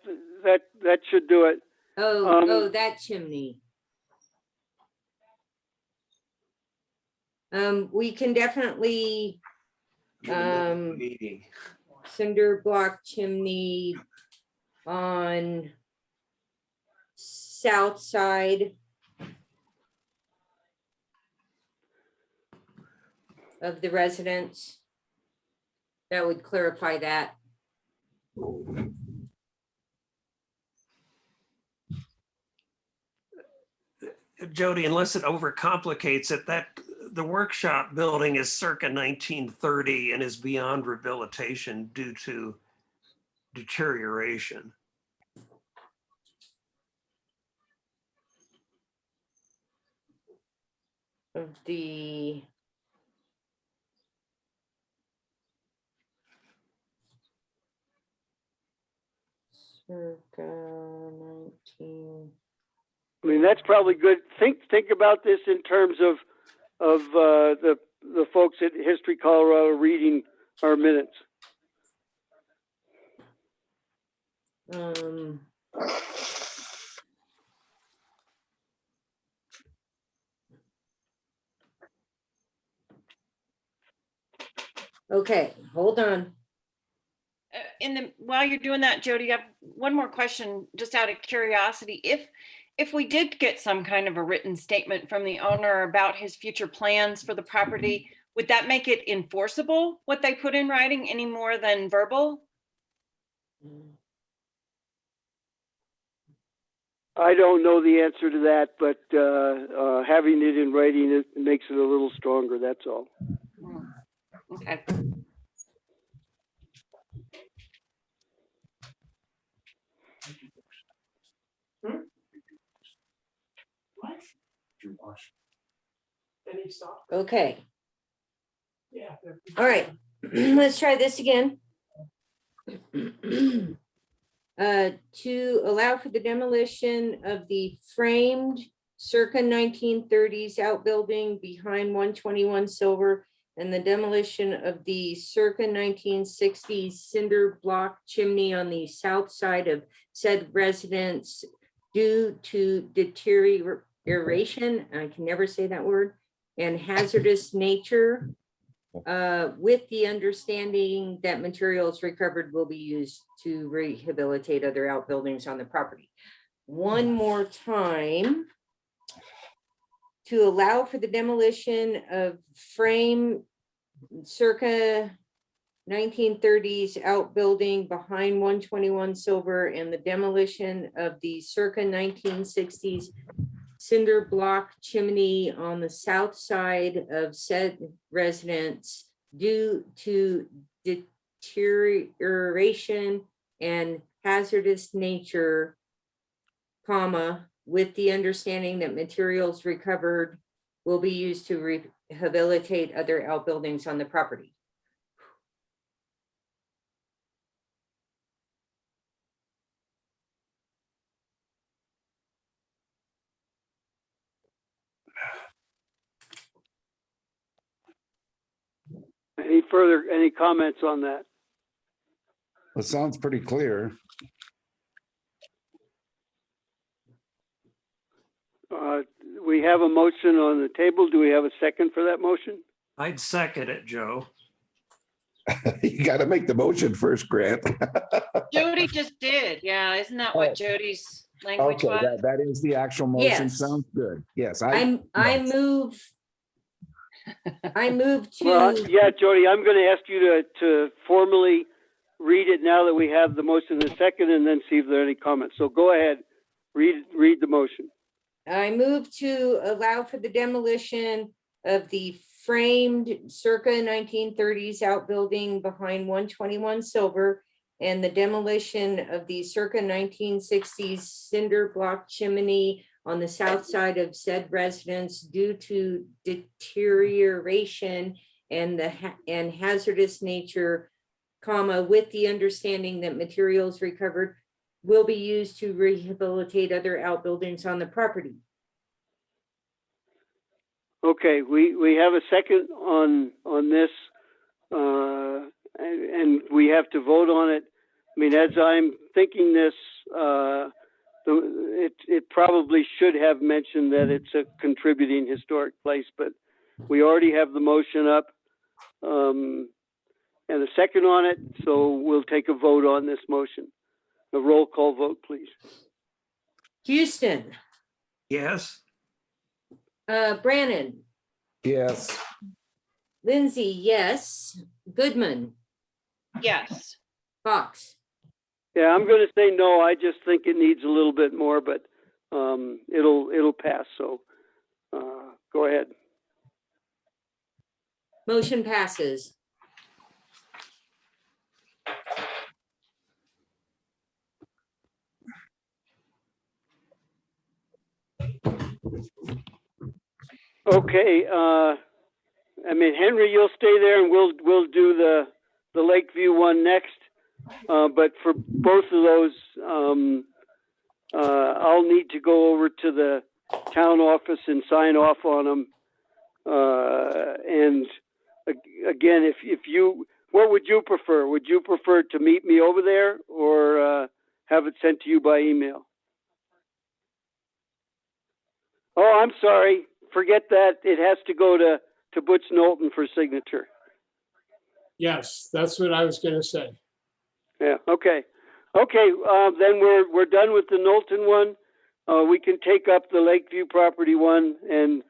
should do it. Oh, that chimney. We can definitely, Meeting. cinder block chimney on south side of the residence. That would clarify that. Jody, unless it overcomplicates it, that the workshop building is circa 1930 and is beyond rehabilitation due to deterioration. Of the circa 19. I mean, that's probably good. Think about this in terms of the folks at History Colorado reading our minutes. Okay, hold on. While you're doing that, Jody, I have one more question, just out of curiosity. If we did get some kind of a written statement from the owner about his future plans for the property, would that make it enforceable, what they put in writing, any more than verbal? I don't know the answer to that, but having it in writing, it makes it a little stronger, that's all. Okay. Okay. All right, let's try this again. To allow for the demolition of the framed circa 1930s outbuilding behind 121 Silver and the demolition of the circa 1960s cinder block chimney on the south side of said residence due to deterioration, I can never say that word, and hazardous nature, with the understanding that materials recovered will be used to rehabilitate other outbuildings on the property. One more time. To allow for the demolition of frame circa 1930s outbuilding behind 121 Silver and the demolition of the circa 1960s cinder block chimney on the south side of said residence due to deterioration and hazardous nature, comma, with the understanding that materials recovered will be used to rehabilitate other outbuildings on the property. Any comments on that? It sounds pretty clear. We have a motion on the table. Do we have a second for that motion? I'd second it, Joe. You got to make the motion first, Grant. Jody just did. Yeah, isn't that what Jody's language Okay, was? that is the actual motion. Yes. Sounds good. Yes, I move. I move Well, to, yeah, Jody, I'm going to ask you to formally read it now that we have the motion in a second, and then see if there are any comments. So go ahead, read the motion. I move to allow for the demolition of the framed circa 1930s outbuilding behind 121 Silver and the demolition of the circa 1960s cinder block chimney on the south side of said residence due to deterioration and hazardous nature, comma, with the understanding that materials recovered will be used to rehabilitate other outbuildings on the property. Okay, we have a second on this, and we have to vote on it. I mean, as I'm thinking this, it probably should have mentioned that it's a contributing historic place, but we already have the motion up, and a second on it, so we'll take a vote on this motion. A roll call vote, please. Houston, Yes, Brannon, yes. Lindsay, yes. Goodman, Yes. Fox, Yeah, I'm going to say no. I just think it needs a little bit more, but it'll pass. So go ahead. motion passes. Okay. I mean, Henry, you'll stay there, and we'll do the Lakeview one next. But for both of those, I'll need to go over to the town office and sign off on them. And again, if you, what would you prefer? Would you prefer to meet me over there, or have it sent to you by email? Oh, I'm sorry. Forget that. It has to go to Butch Knowlton for signature. Yes, that's what I was gonna say. Yeah, okay. Okay, then we're done with the Knowlton one. We can take up the Lakeview property one, and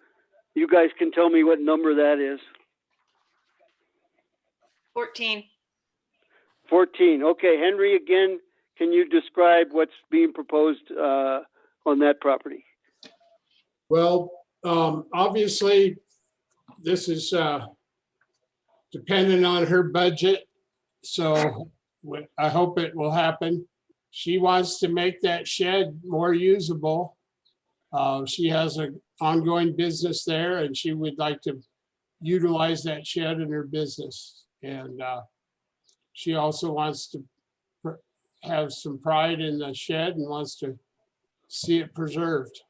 you guys can tell me what number that is. 14. 14. Okay, Henry, again, can you describe what's being proposed on that property? Well, obviously, this is dependent on her budget. So I hope it will happen. She wants to make that shed more usable. She has an ongoing business there, and she would like to utilize that shed in her business. And she also wants to have some pride in the shed and wants to see it preserved.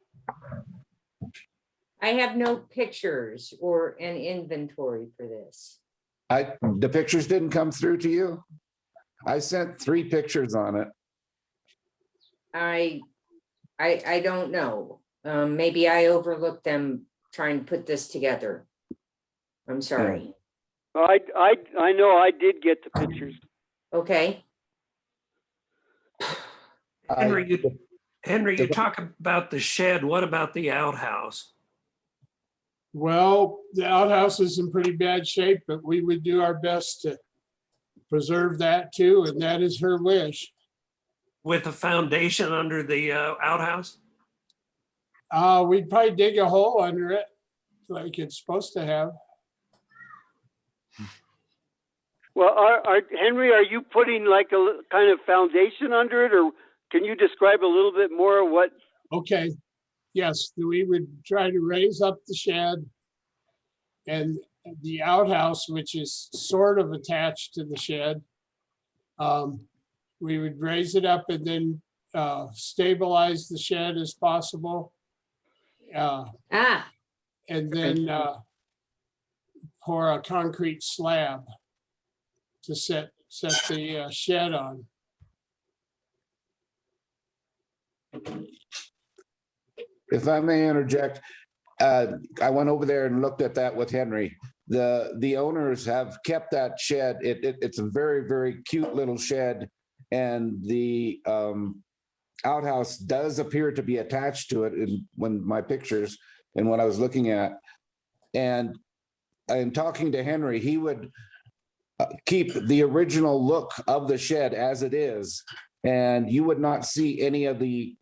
I have no pictures or an inventory for this. The pictures didn't come through to you? I sent 3 pictures on it. I don't know. Maybe I overlooked them trying to put this together. I'm sorry. I know I did get the pictures. Okay, Henry, you talk about the shed. What about the outhouse? Well, the outhouse is in pretty bad shape, but we would do our best to preserve that too, and that is her wish. With a foundation under the outhouse? We'd probably dig a hole under it like it's supposed to have. Well, Henry, are you putting like a kind of foundation under it, or can you describe a little bit more of what? Okay, yes, we would try to raise up the shed and the outhouse, which is sort of attached to the shed. We would raise it up and then stabilize the shed as possible. And then pour a concrete slab to set the shed on. If I may interject, I went over there and looked at that with Henry. The owners have kept that shed. It's a very, very cute little shed. And the outhouse does appear to be attached to it when my pictures and what I was looking at. And in talking to Henry, he would keep the original look of the shed as it is. And you would not see any of the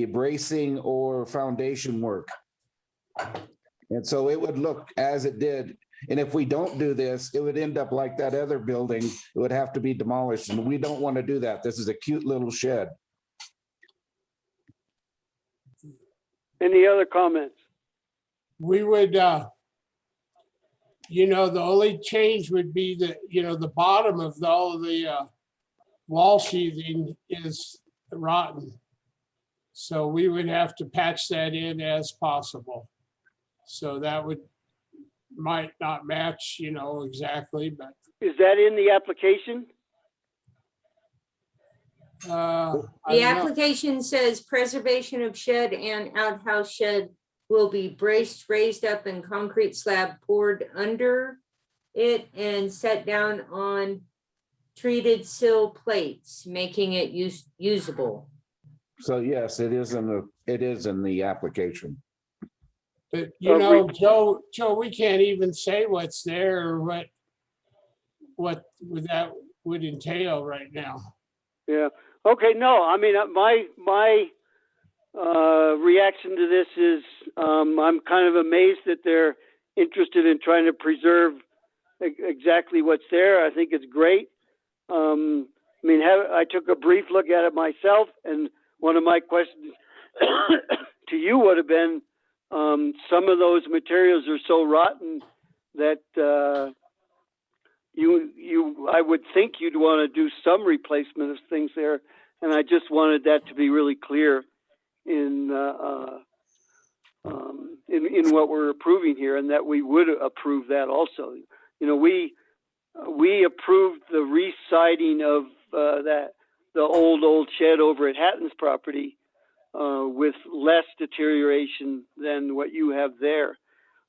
bracing or foundation work. And so it would look as it did. And if we don't do this, it would end up like that other building. It would have to be demolished. And we don't want to do that. This is a cute little shed. Any other comments? We would, you know, the only change would be that, you know, the bottom of all the wall sheathing is rotten. So we would have to patch that in as possible. So that might not match, you know, exactly, but Is that in the application? I The don't know. application says preservation of shed and outhouse shed will be braced, raised up, and concrete slab poured under it and set down on treated sill plates, making it usable. So yes, it is in the application. But you know, Joe, we can't even say what's there or what that would entail right now. Yeah. Okay. No, I mean, my reaction to this is I'm kind of amazed that they're interested in trying to preserve exactly what's there. I think it's great. I mean, I took a brief look at it myself, and one of my questions to you would have been, some of those materials are so rotten that I would think you'd want to do some replacement of things there, and I just wanted that to be really clear in what we're approving here, and that we would approve that also. You know, we approved the re-siding of the old shed over at Hatton's property with less deterioration than what you have there.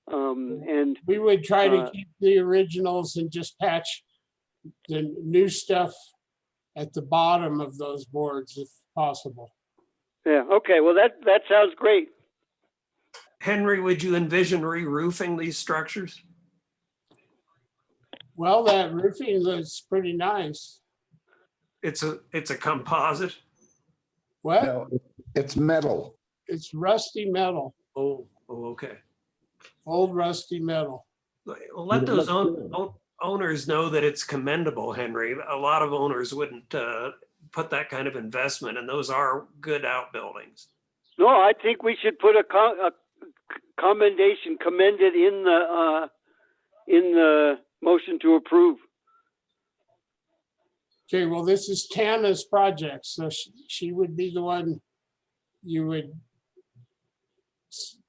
And We would try to keep the originals and just patch the new stuff at the bottom of those boards if possible. yeah, okay, well, that sounds great. Henry, would you envision re-roofing these structures? Well, that roofing looks pretty nice. It's a composite. What? No, it's metal. It's rusty metal, Oh, okay. old rusty metal. Well, let those owners know that it's commendable, Henry. A lot of owners wouldn't put that kind of investment, and those are good outbuildings. No, I think we should put a commended in the motion to approve. Okay, well, this is Tana's project, so she would be the one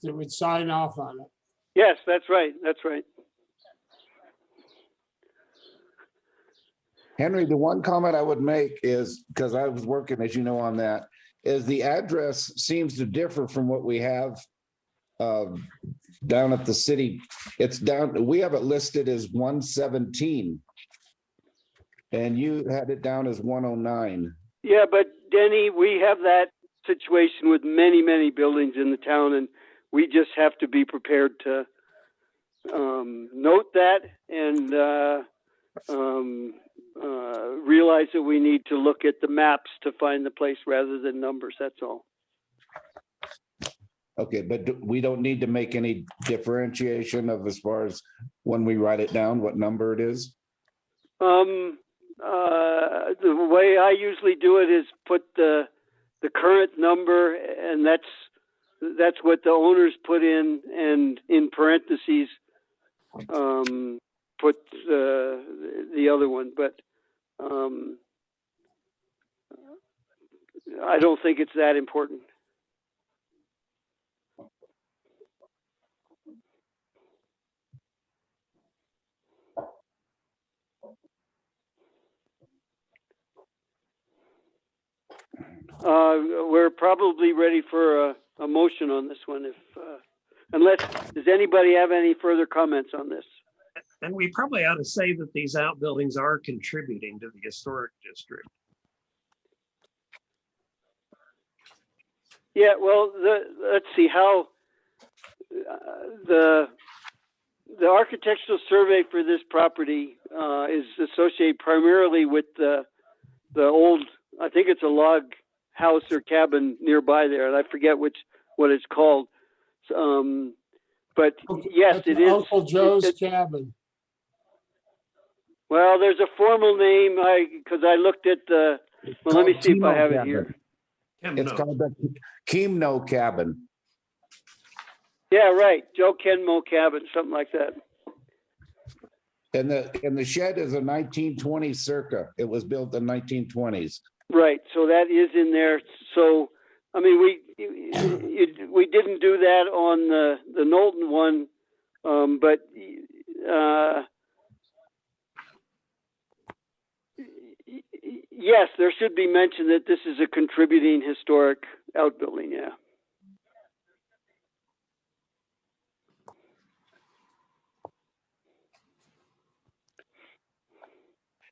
that would sign off on it. Yes, that's right. That's right. Henry, the one comment I would make is, because I was working, as you know, on that, is the address seems to differ from what we have down at the city. It's down, we have it listed as 117. And you had it down as 109. Yeah, but Denny, we have that situation with many, many buildings in the town, and we just have to be prepared to note that and realize that we need to look at the maps to find the place rather than numbers. That's all. Okay, but we don't need to make any differentiation of as far as when we write it down, what number it is? The way I usually do it is put the current number, and that's what the owners put in, and in parentheses put the other one. But I don't think it's that important. We're probably ready for a motion on this one if, unless, does anybody have any further comments on this? And we probably ought to say that these outbuildings are contributing to the historic district. Yeah, well, let's see how, the architectural survey for this property, is associated primarily with the old, I think it's a log house or cabin nearby there, and I forget what it's called. But yes, That's it is. Uncle Joe's cabin. Well, there's a formal name, because I looked at the, well, let me see if I have it here. It's called the Keemno Cabin. Yeah, right, Joe Kenmo Cabin, something like that. And the shed is a 1920 circa. It was built in 1920s. Right, so that is in there. So, I mean, we didn't do that on the Knowlton one, but yes, there should be mention that this is a contributing historic outbuilding, yeah.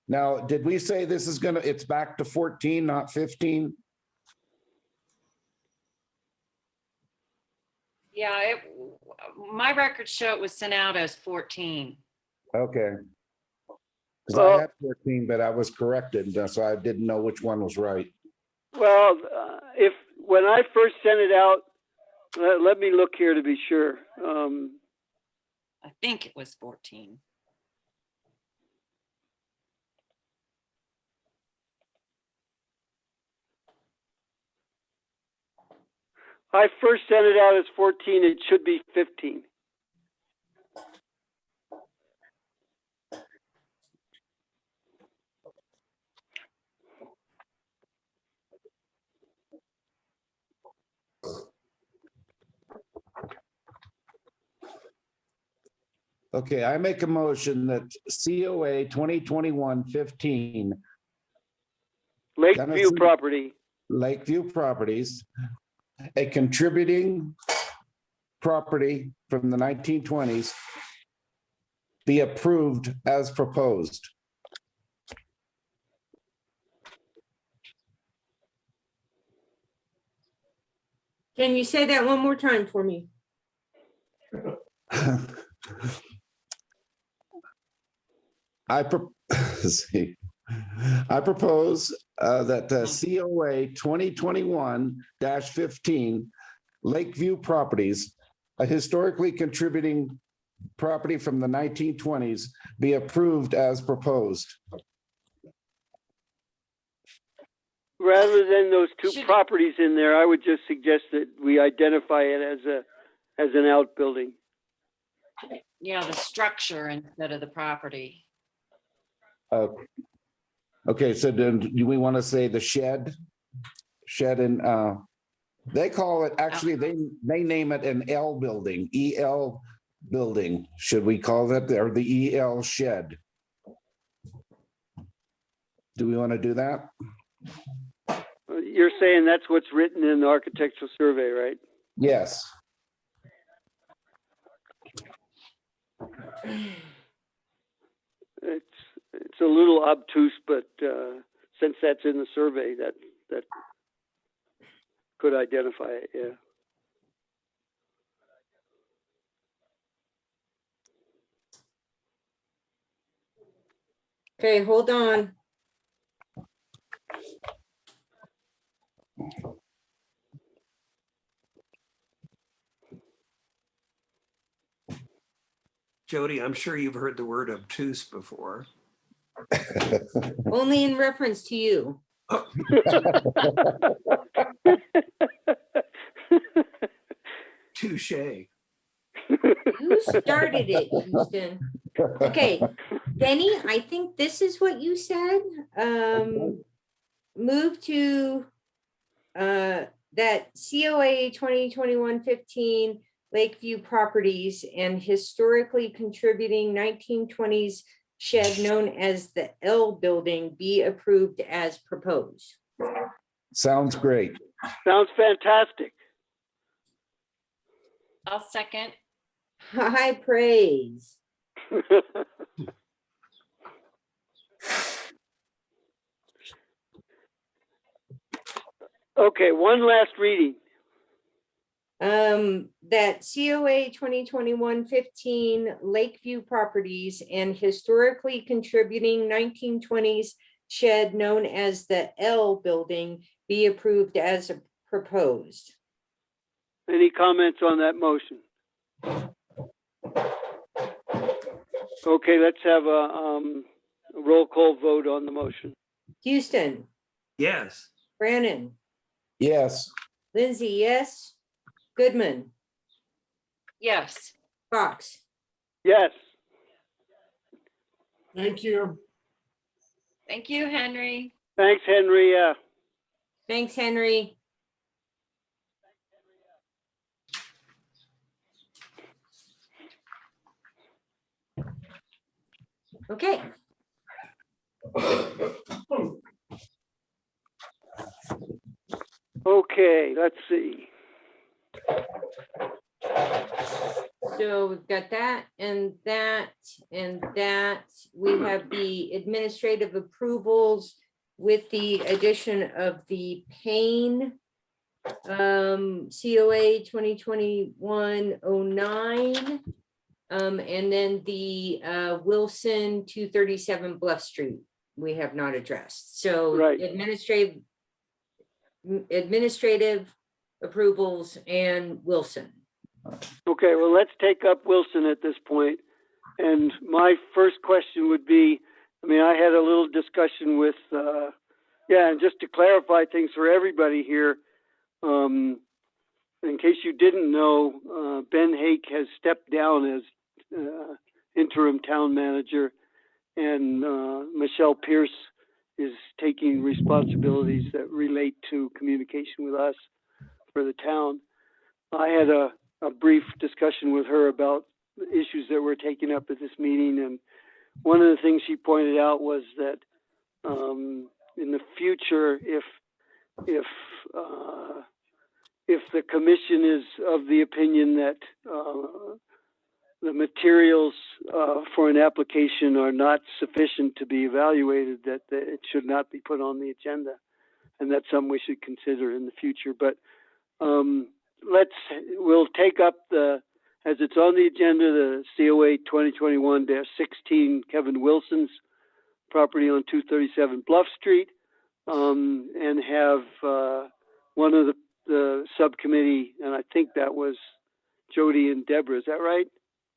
Now, did we say this is it's back to 14, not 15? Yeah, my records show it was sent out as 14. Okay. Because Well- I had 14, but I was corrected, so I didn't know which one was right. Well, when I first sent it out, let me look here to be sure. I think it was 14. I first sent it out as 14, it should be 15. Okay, I make a motion that COA 2021-15 Lakeview Denison- property, Lakeview Properties, a contributing property from the 1920s, be approved as proposed. Can you say that one more time for me? See. I propose that the COA 2021-15 Lakeview Properties, a historically contributing property from the 1920s, be approved as proposed. rather than those two Should- properties in there, I would just suggest that we identify it as an outbuilding. Yeah, the structure instead of the property. Okay, so then do we want to say the shed? Shed and, they call it, actually, they name it an L building, EL building. Should we call that, or the EL shed? Do we want to do that? You're saying that's what's written in the architectural survey, right? Yes. It's a little obtuse, but since that's in the survey, that could identify it, yeah. Okay, hold on. Jody, I'm sure you've heard the word obtuse before. Only in reference to you. Touche. You started it, Houston. Okay, Benny, I think this is what you said. Move to that COA 2021-15 Lakeview Properties and historically contributing 1920s shed known as the L Building be approved as proposed. Sounds great. Sounds fantastic. I'll second. High praise. Okay, one last reading. That COA 2021-15 Lakeview Properties and historically contributing 1920s shed known as the L Building be approved as proposed. Any comments on that motion? Okay, let's have a roll call vote on the motion. Houston, Yes. Brannon, Yes. Lindsay, yes. Goodman, Yes. Fox. Yes. Thank you. Thank you, Henry. Thanks, Henry. Thanks, Henry. Okay. Okay, let's see. So we've got that and that and that. We have the administrative approvals with the addition of the Payne COA 2021-09. And then the Wilson 237 Bluff Street, we have not addressed. So Right. administrative approvals and Wilson. Okay, well, let's take up Wilson at this point. And my first question would be, I mean, I had a little discussion with, and just to clarify things for everybody here, in case you didn't know, Ben Hake has stepped down as interim town manager, and Michelle Pierce is taking responsibilities that relate to communication with us for the town. I had a brief discussion with her about the issues that were taken up at this meeting, and one of the things she pointed out was that in the future, if the commission is of the opinion that the materials for an application are not sufficient to be evaluated, that it should not be put on the agenda, and that's something we should consider in the future. But we'll take up as it's on the agenda, the COA 2021-16 Kevin Wilson's property on 237 Bluff Street, and have one of the subcommittee, and I think that was Jody and Deborah, is that right?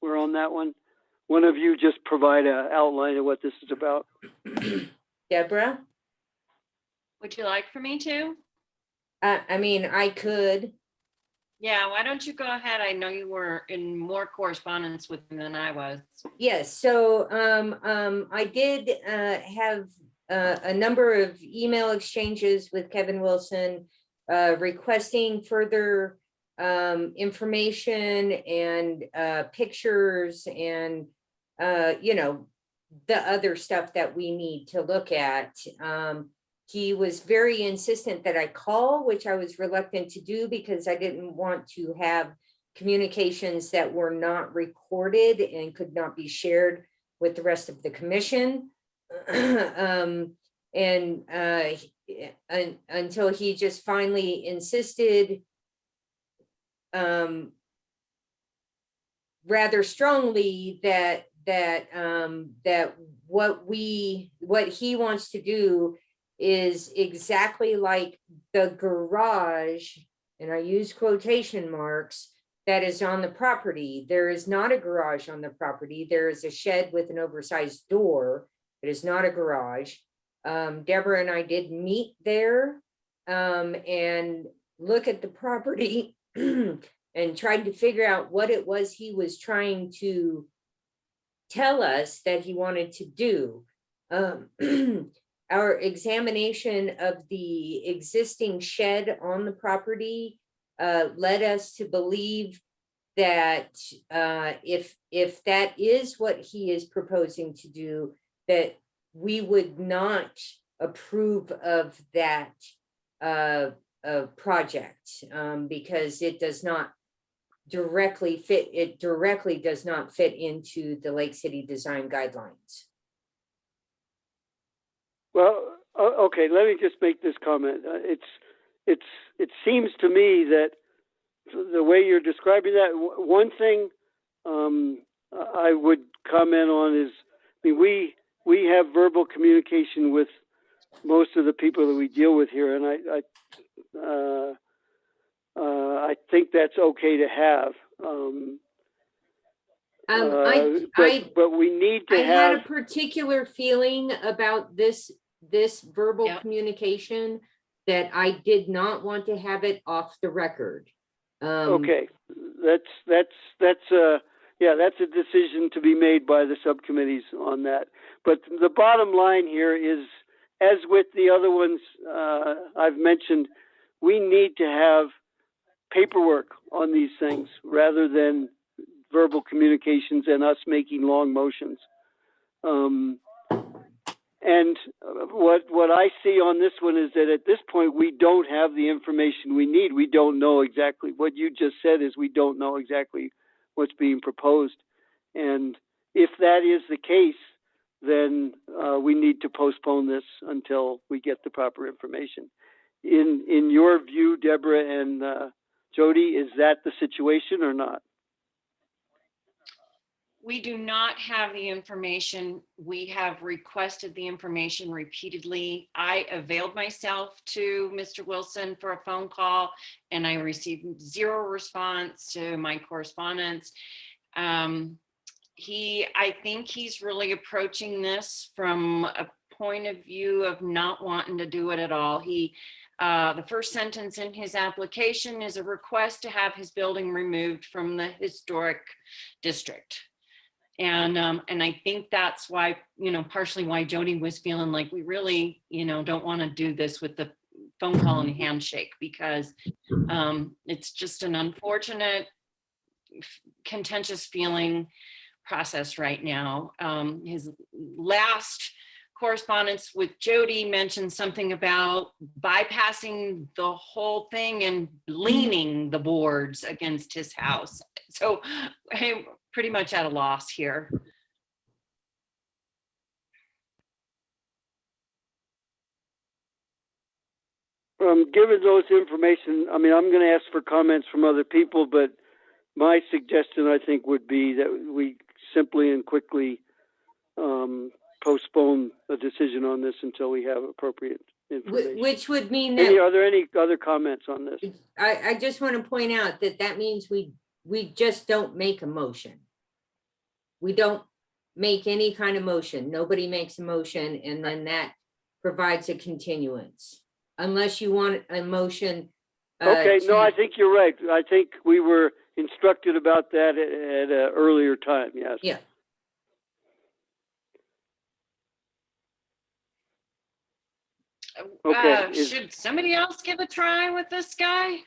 We're on that one. One of you just provide an outline of what this is about. Deborah? Would you like for me to? I mean, I could. Yeah, why don't you go ahead? I know you were in more correspondence with him than I was. Yes, so I did have a number of email exchanges with Kevin Wilson requesting further information and pictures and the other stuff that we need to look at. He was very insistent that I call, which I was reluctant to do because I didn't want to have communications that were not recorded and could not be shared with the rest of the commission. Until he just finally insisted rather strongly that what he wants to do is exactly like the garage, and I use quotation marks, that is on the property. There is not a garage on the property. There is a shed with an oversized door. It is not a garage. Deborah and I did meet there and look at the property and tried to figure out what it was he was trying to tell us that he wanted to do. Our examination of the existing shed on the property led us to believe that if that is what he is proposing to do, that we would not approve of that project because it does not it directly does not fit into the Lake City design guidelines. Well, okay, let me just make this comment. It seems to me that the way you're describing that, one thing I would comment on is, I mean, we have verbal communication with most of the people that we deal with here, and I think that's okay to have. But we need I to had have. a particular feeling about this verbal Yep. communication that I did not want to have it off the record. Okay, yeah, that's a decision to be made by the subcommittees on that. But the bottom line here is, as with the other ones I've mentioned, we need to have paperwork on these things rather than verbal communications and us making long motions. And what I see on this one is that at this point, we don't have the information we need. We don't know exactly what you just said is we don't know exactly what's being proposed. And if that is the case, then we need to postpone this until we get the proper information. In your view, Deborah and Jody, is that the situation or not? We do not have the information. We have requested the information repeatedly. I availed myself to Mr. Wilson for a phone call and I received zero response to my correspondence. I think he's really approaching this from a point of view of not wanting to do it at all. The first sentence in his application is a request to have his building removed from the historic district. And I think that's why, partially why Jody was feeling like we really, don't want to do this with the phone call and handshake, because it's just an unfortunate, contentious feeling process right now. His last correspondence with Jody mentioned something about bypassing the whole thing and leaning the boards against his house. So I'm pretty much at a loss here. Given those information, I mean, I'm going to ask for comments from other people, but my suggestion, I think, would be that we simply and quickly postpone a decision on this until we have appropriate information. Which would mean Are that, there any other comments on this? I just want to point out that means we just don't make a motion. We don't make any kind of motion. Nobody makes a motion, and then that provides a continuance. Unless you want a motion. Okay, no, I think you're right. I think we were instructed about that at an earlier time, yes. Yeah. Okay. Should somebody else give a try with this guy?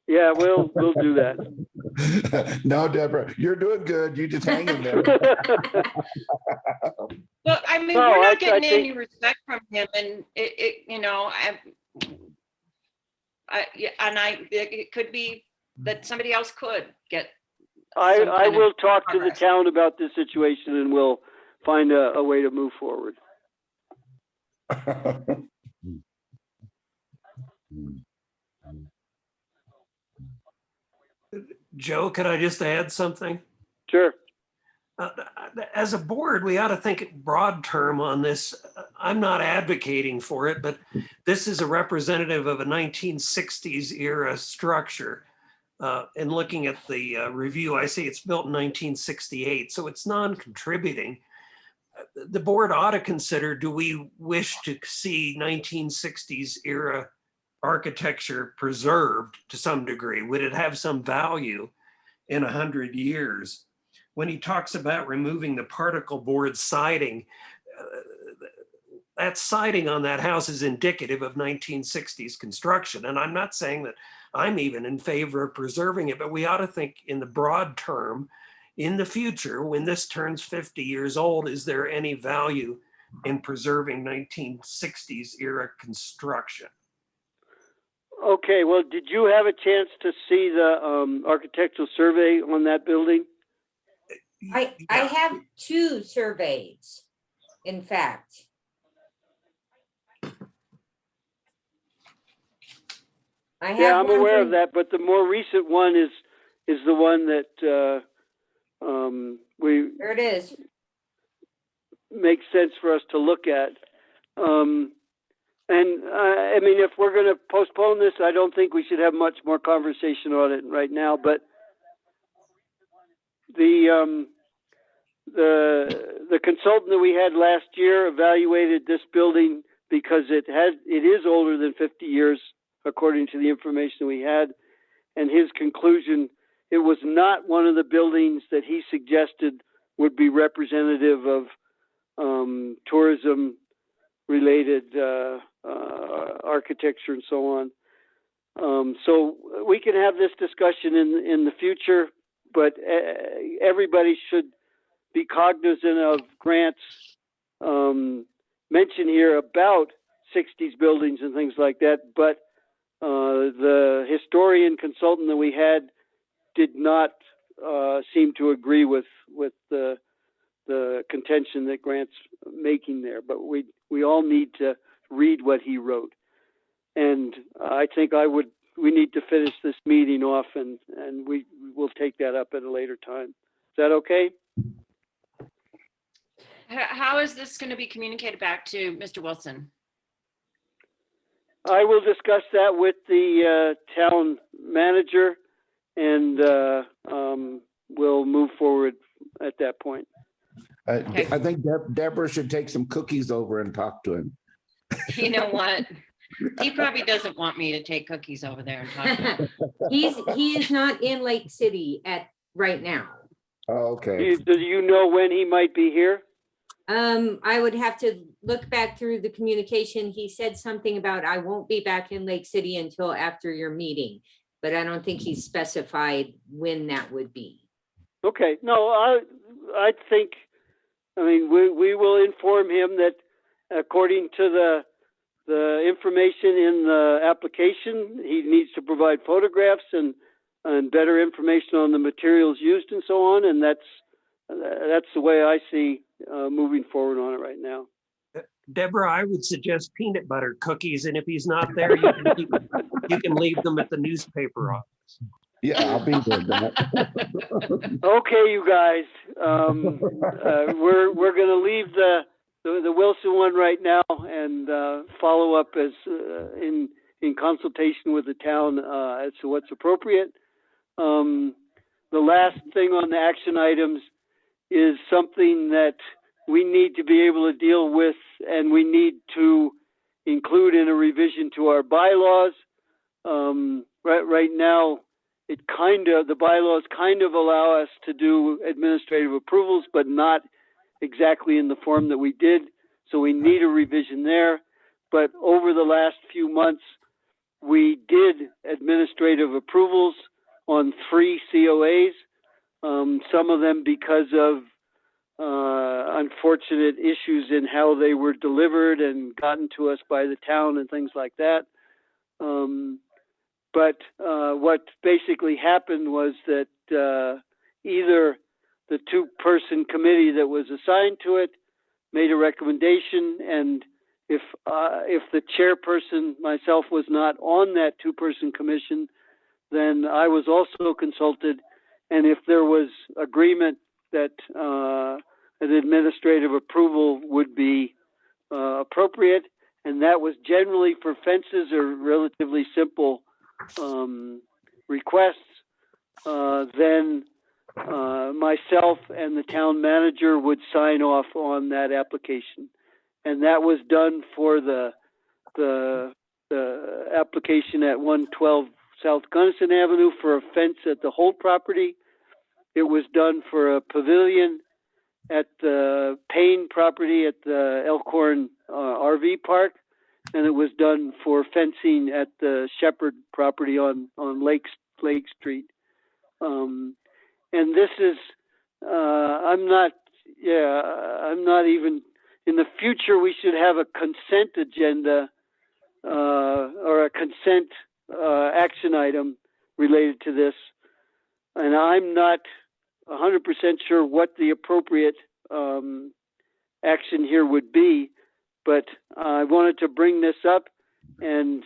Yeah, we'll do that. No, Deborah, you're doing good. You just hang in there. Well, I mean, No, we're I not getting any think- respect from him, and it could be that somebody else could get. I some kind of will talk to the progress. town about this situation and we'll find a way to move forward. Joe, could I just add something? Sure. As a board, we ought to think broad term on this. I'm not advocating for it, but this is a representative of a 1960s era structure. And looking at the review, I see it's built in 1968, so it's non-contributing. The board ought to consider, do we wish to see 1960s era architecture preserved to some degree? Would it have some value in 100 years? When he talks about removing the particle board siding, that siding on that house is indicative of 1960s construction. And I'm not saying that I'm even in favor of preserving it, but we ought to think in the broad term, in the future, when this turns 50 years old, is there any value in preserving 1960s era construction? Okay, well, did you have a chance to see the architectural survey on that building? I Yeah. have 2 surveys, in fact. I Yeah, have I'm one aware from- of that, but the more recent one is the one that we There it is. makes sense for us to look at. I mean, if we're going to postpone this, I don't think we should have much more conversation on it right now. But the consultant that we had last year evaluated this building because it is older than 50 years, according to the information we had, and his conclusion, it was not one of the buildings that he suggested would be representative of tourism related architecture and so on. So we can have this discussion in the future, but everybody should be cognizant of Grant's mention here about 60s buildings and things like that. But the historian consultant that we had did not seem to agree with the contention that Grant's making there. But we all need to read what he wrote. And I think we need to finish this meeting off and we will take that up at a later time. Is that okay? How is this going to be communicated back to Mr. Wilson? I will discuss that with the town manager and we'll move forward at that point. Okay. I think Deborah should take some cookies over and talk to him. You know what? He probably doesn't want me to take cookies over there and talk to him. He is not in Lake City right now. Oh, okay. Do you know when he might be here? I would have to look back through the communication. He said something about I won't be back in Lake City until after your meeting, but I don't think he specified when that would be. Okay, no, I think, I mean, we will inform him that according to the information in the application, he needs to provide photographs and better information on the materials used and so on. And that's the way I see moving forward on it right now. Deborah, I would suggest peanut butter cookies, and if he's not there, you can leave them at the newspaper office. Yeah, I'll be there. Matt. Okay, you guys, we're going to leave the Wilson one right now and follow up as in consultation with the town as to what's appropriate. The last thing on the action items is something that we need to be able to deal with, and we need to include in a revision to our bylaws. Right now, the bylaws kind of allow us to do administrative approvals, but not exactly in the form that we did. So we need a revision there. But over the last few months, we did administrative approvals on 3 COAs. Some of them because of unfortunate issues in how they were delivered and gotten to us by the town and things like that. But what basically happened was that either the 2-person committee that was assigned to it made a recommendation, and if the chairperson myself was not on that 2-person commission, then I was also consulted, and if there was agreement that an administrative approval would be appropriate, and that was generally for fences or relatively simple requests, then myself and the town manager would sign off on that application. And that was done for the application at 112 South Gunnison Avenue for a fence at the Holt property. It was done for a pavilion at the Payne property at the Elkhorn RV park. And it was done for fencing at the Shepherd property on Lake Street. And this is, I'm not even, in the future, we should have a consent agenda or a consent action item related to this. And I'm not 100% sure what the appropriate action here would be, but I wanted to bring this up and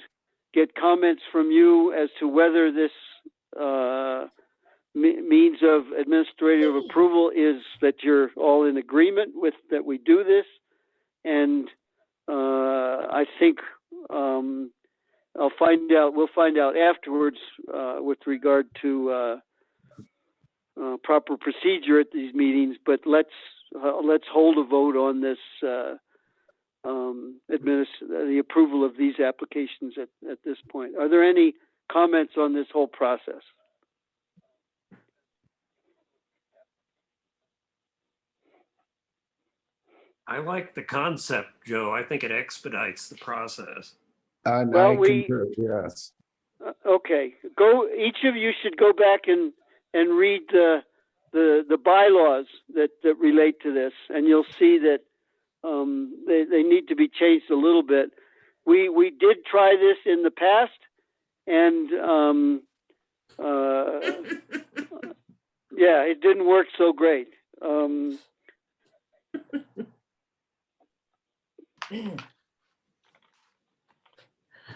get comments from you as to whether this means of administrative approval is that you're all in agreement with that we do this. And I think we'll find out afterwards with regard to proper procedure at these meetings, but let's hold a vote on this the approval of these applications at this point. Are there any comments on this whole process? I like the concept, Joe. I think it expedites the process. And Well, I concur, yes. Okay, each of you should go back and read the bylaws that relate to this, and you'll see that they need to be changed a little bit. We did try this in the past, and yeah, it didn't work so great.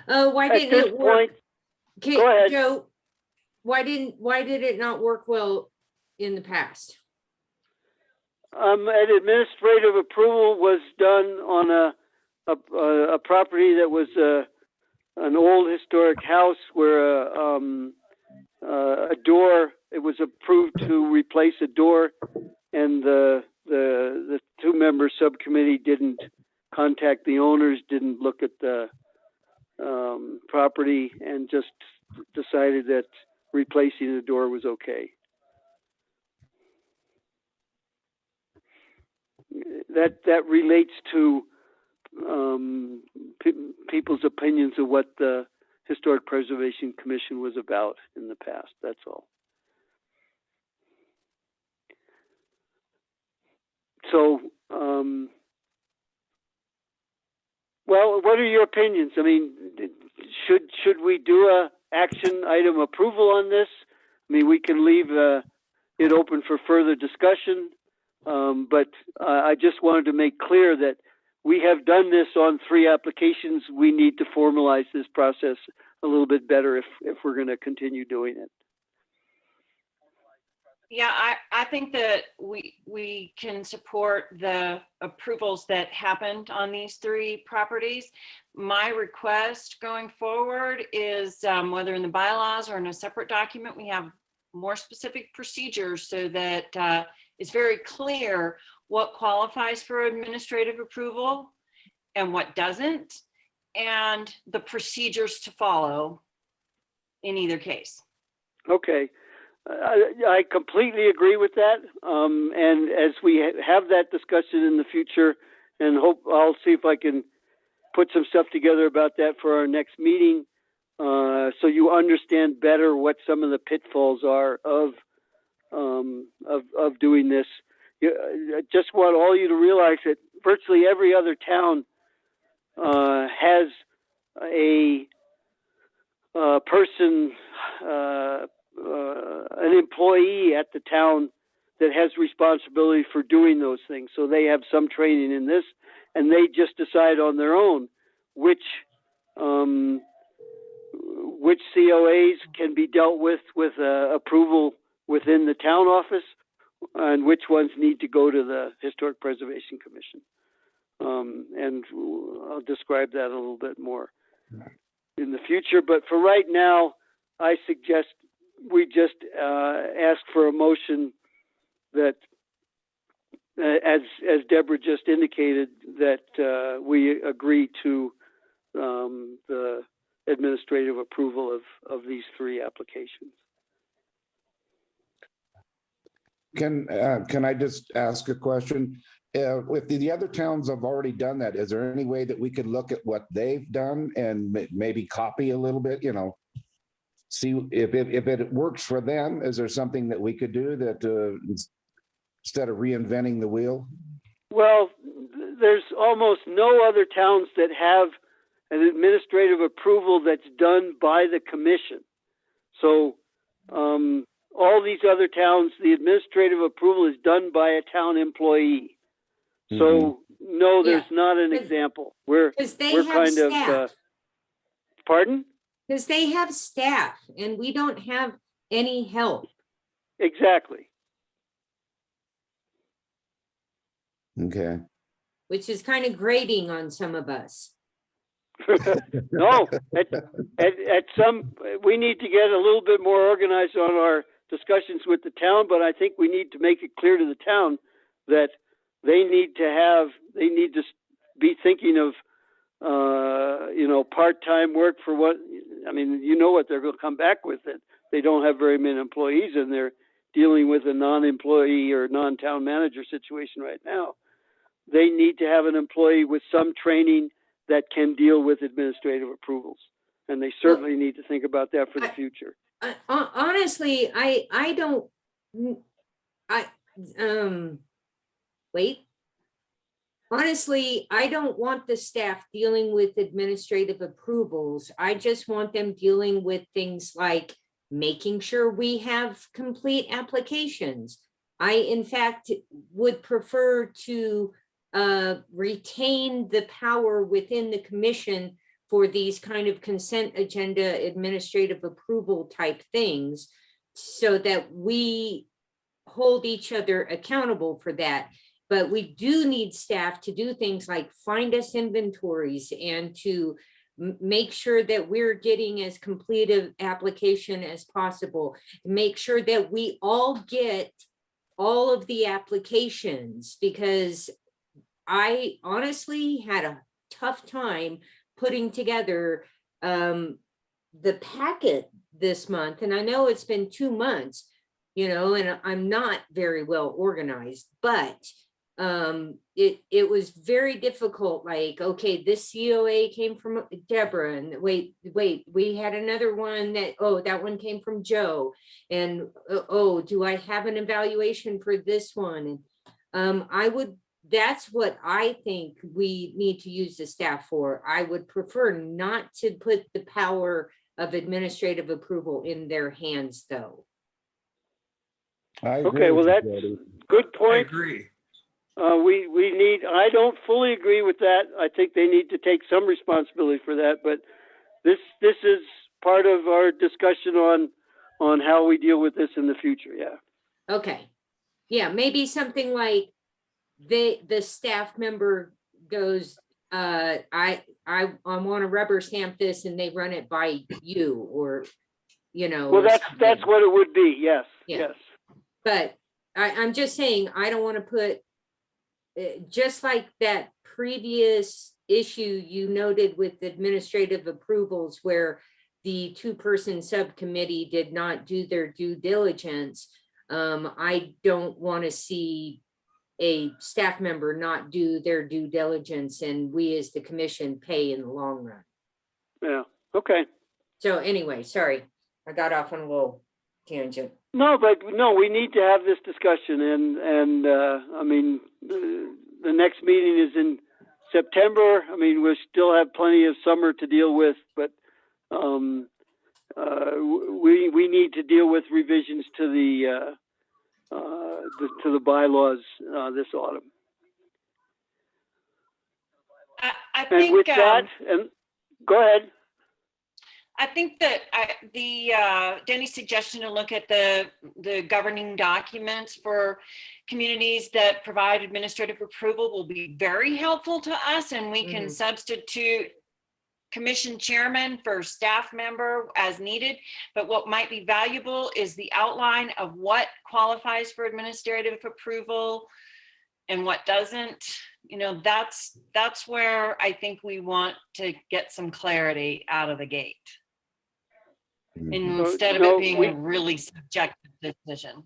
Why At didn't this it work? point, Okay, go ahead. Joe, why did it not work well in the past? an administrative approval was done on a property that was an old historic house where a door, it was approved to replace a door, and the two-member subcommittee didn't contact the owners, didn't look at the property, and just decided that replacing the door was okay. That relates to people's opinions of what the Historic Preservation Commission was about in the past. That's all. So, well, what are your opinions? I mean, should we do a action item approval on this? I mean, we can leave it open for further discussion, but I just wanted to make clear that we have done this on 3 applications. We need to formalize this process a little bit better if we're going to continue doing it. Yeah, I think that we can support the approvals that happened on these 3 properties. My request going forward is whether in the bylaws or in a separate document, we have more specific procedures so that it's very clear what qualifies for administrative approval and what doesn't, and the procedures to follow in either case. Okay. I completely agree with that. And as we have that discussion in the future, and I'll see if I can put some stuff together about that for our next meeting, so you understand better what some of the pitfalls are of doing this. I just want all you to realize that virtually every other town has a person, an employee at the town that has responsibility for doing those things. So they have some training in this, and they just decide on their own which COAs can be dealt with approval within the town office, and which ones need to go to the Historic Preservation Commission. And I'll describe that a little bit more in the future. But for right now, I suggest we just ask for a motion that, as Deborah just indicated, that we agree to the administrative approval of these 3 applications. Can I just ask a question? If the other towns have already done that, is there any way that we could look at what they've done and maybe copy a little bit, see if it works for them? Is there something that we could do that instead of reinventing the wheel? Well, there's almost no other towns that have an administrative approval that's done by the commission. So, all these other towns, the administrative approval is done by a town employee. So, no, there's not an example. Because they We're have kind of, staff, pardon? because they have staff and we don't have any help. Exactly. Okay. Which is kind of grating on some of us. No, at some, we need to get a little bit more organized on our discussions with the town, but I think we need to make it clear to the town that they need to be thinking of, part-time work for what, I mean, you know what they're going to come back with, that they don't have very many employees and they're dealing with a non-employee or non-town manager situation right now. They need to have an employee with some training that can deal with administrative approvals. And they certainly need to think about that for the future. Honestly, honestly, I don't want the staff dealing with administrative approvals. I just want them dealing with things like making sure we have complete applications. I, in fact, would prefer to retain the power within the commission for these kind of consent agenda administrative approval type things so that we hold each other accountable for that. But we do need staff to do things like find us inventories and to make sure that we're getting as complete an application as possible. Make sure that we all get all of the applications, because I honestly had a tough time putting together the packet this month. And I know it's been 2 months, and I'm not very well organized, but it was very difficult. Like, okay, this COA came from Deborah, and wait, we had another one that one came from Joe, and do I have an evaluation for this one? And that's what I think we need to use the staff for. I would prefer not to put the power of administrative approval in their hands, though. Okay, well, that's good I point. agree. I don't fully agree with that. I think they need to take some responsibility for that, but this is part of our discussion on how we deal with this in the future, yeah. Okay. Yeah, maybe something like the staff member goes, I want to rubber stamp this, and they run it by you, or, Well, or that's something. what it would be, yes, Yeah. yes. But I'm just saying, I don't want to put, just like that previous issue you noted with administrative approvals where the 2-person subcommittee did not do their due diligence. I don't want to see a staff member not do their due diligence and we as the commission pay in the long run. Yeah, okay. So anyway, sorry, I got off on a little tangent. No, but no, we need to have this discussion, and I mean, the next meeting is in September. I mean, we still have plenty of summer to deal with, but we need to deal with revisions to the bylaws this autumn. I And with think, that, and go ahead. I think that Denny's suggestion to look at the governing documents for communities that provide administrative approval will be very helpful to us, and we can substitute commission chairman for staff member as needed. But what might be valuable is the outline of what qualifies for administrative approval and what doesn't. That's where I think we want to get some clarity out of the gate. Instead of it being a really subjective decision.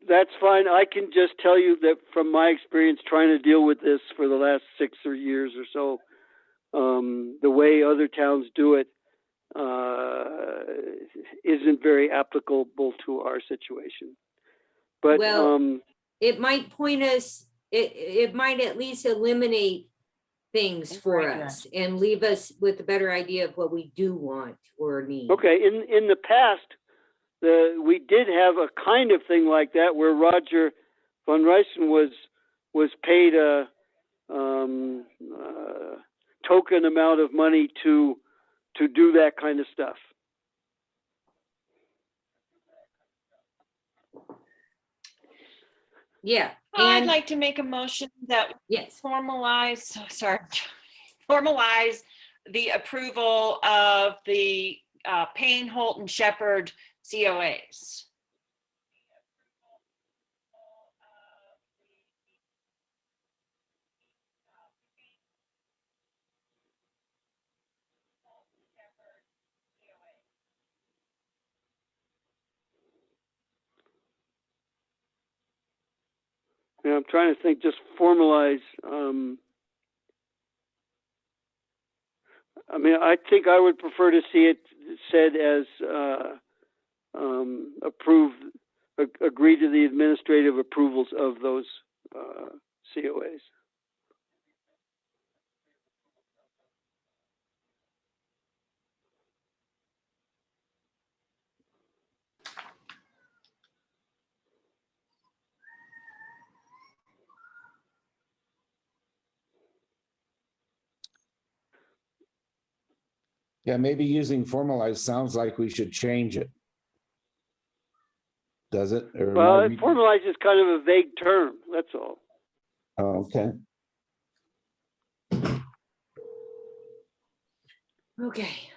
That's fine. I can just tell you that from my experience trying to deal with this for the last 6 years or so, the way other towns do it isn't very applicable to our situation. But well, it might point us it might at least eliminate things for Right, right. us and leave us with a better idea of what we do want or need. Okay, in the past, we did have a kind of thing like that where Roger von Rysen was paid a token amount of money to do that kind of stuff. Yeah, I'd and like to make a motion that yes, formalize the approval of the Payne, Holt, and Shepherd COAs. Yeah, I'm trying to think, just formalize. I mean, I think I would prefer to see it said as agree to the administrative approvals of those COAs. Yeah, maybe using formalized sounds like we should change it. Does it? Or am I Well, reading- formalize is kind of a vague term, that's all. Oh, okay. okay.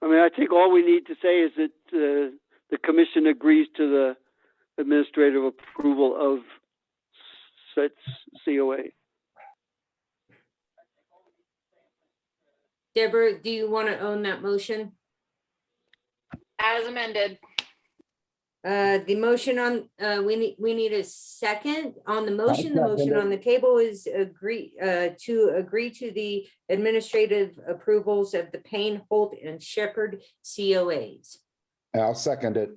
I mean, I think all we need to say is that the commission agrees to the administrative approval of such COA. Deborah, do you want to own that motion? As amended. The motion on, we need a second on the motion. The motion second it. on the table is to agree to the administrative approvals of the Payne, Holt, and Shepherd COAs. I'll second it.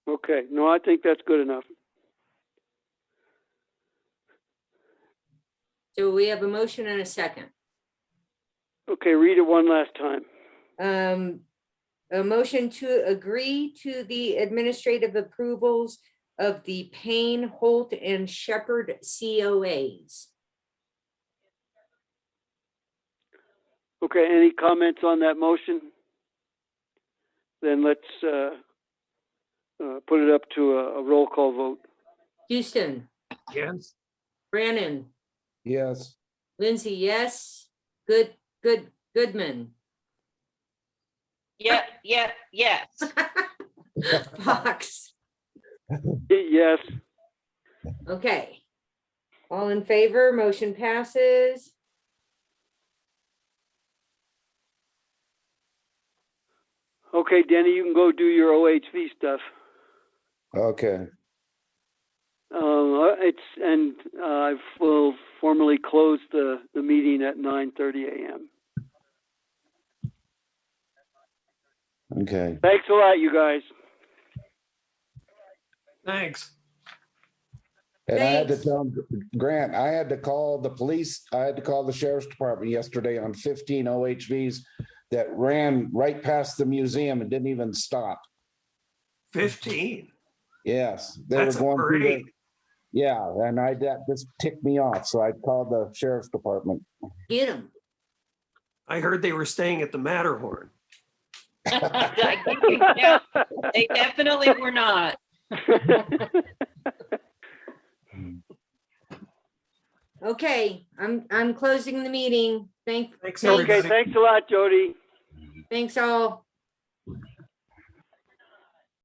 Okay, no, I think that's good enough. So we have a motion and a second. Okay, read it one last time. A motion to agree to the administrative approvals of the Payne, Holt, and Shepherd COAs. Okay, any comments on that motion? Then let's put it up to a roll call vote. Houston, Yes. Brannon, Yes. Lindsay, yes. Goodman. Yep, yes. Fox. Yes. Okay. All in favor, motion passes. Okay, Denny, you can go do your OHV stuff. Okay. I will formally close the meeting at 9:30 a.m. Okay. Thanks a lot, you guys. Thanks. And I had to Thanks. tell Grant, I had to call the police, I had to call the sheriff's department yesterday on 15 OHVs that ran right past the museum and didn't even stop. 15. Yes. They That's were a going through the- parade. Yeah, and that just ticked me off. So I called the sheriff's department. Get him. I heard they were staying at the Matterhorn. Yeah, they definitely were not. Okay, I'm closing the meeting. Thanks, Thanks. Okay, everybody. thanks a lot, Jody. Thanks all.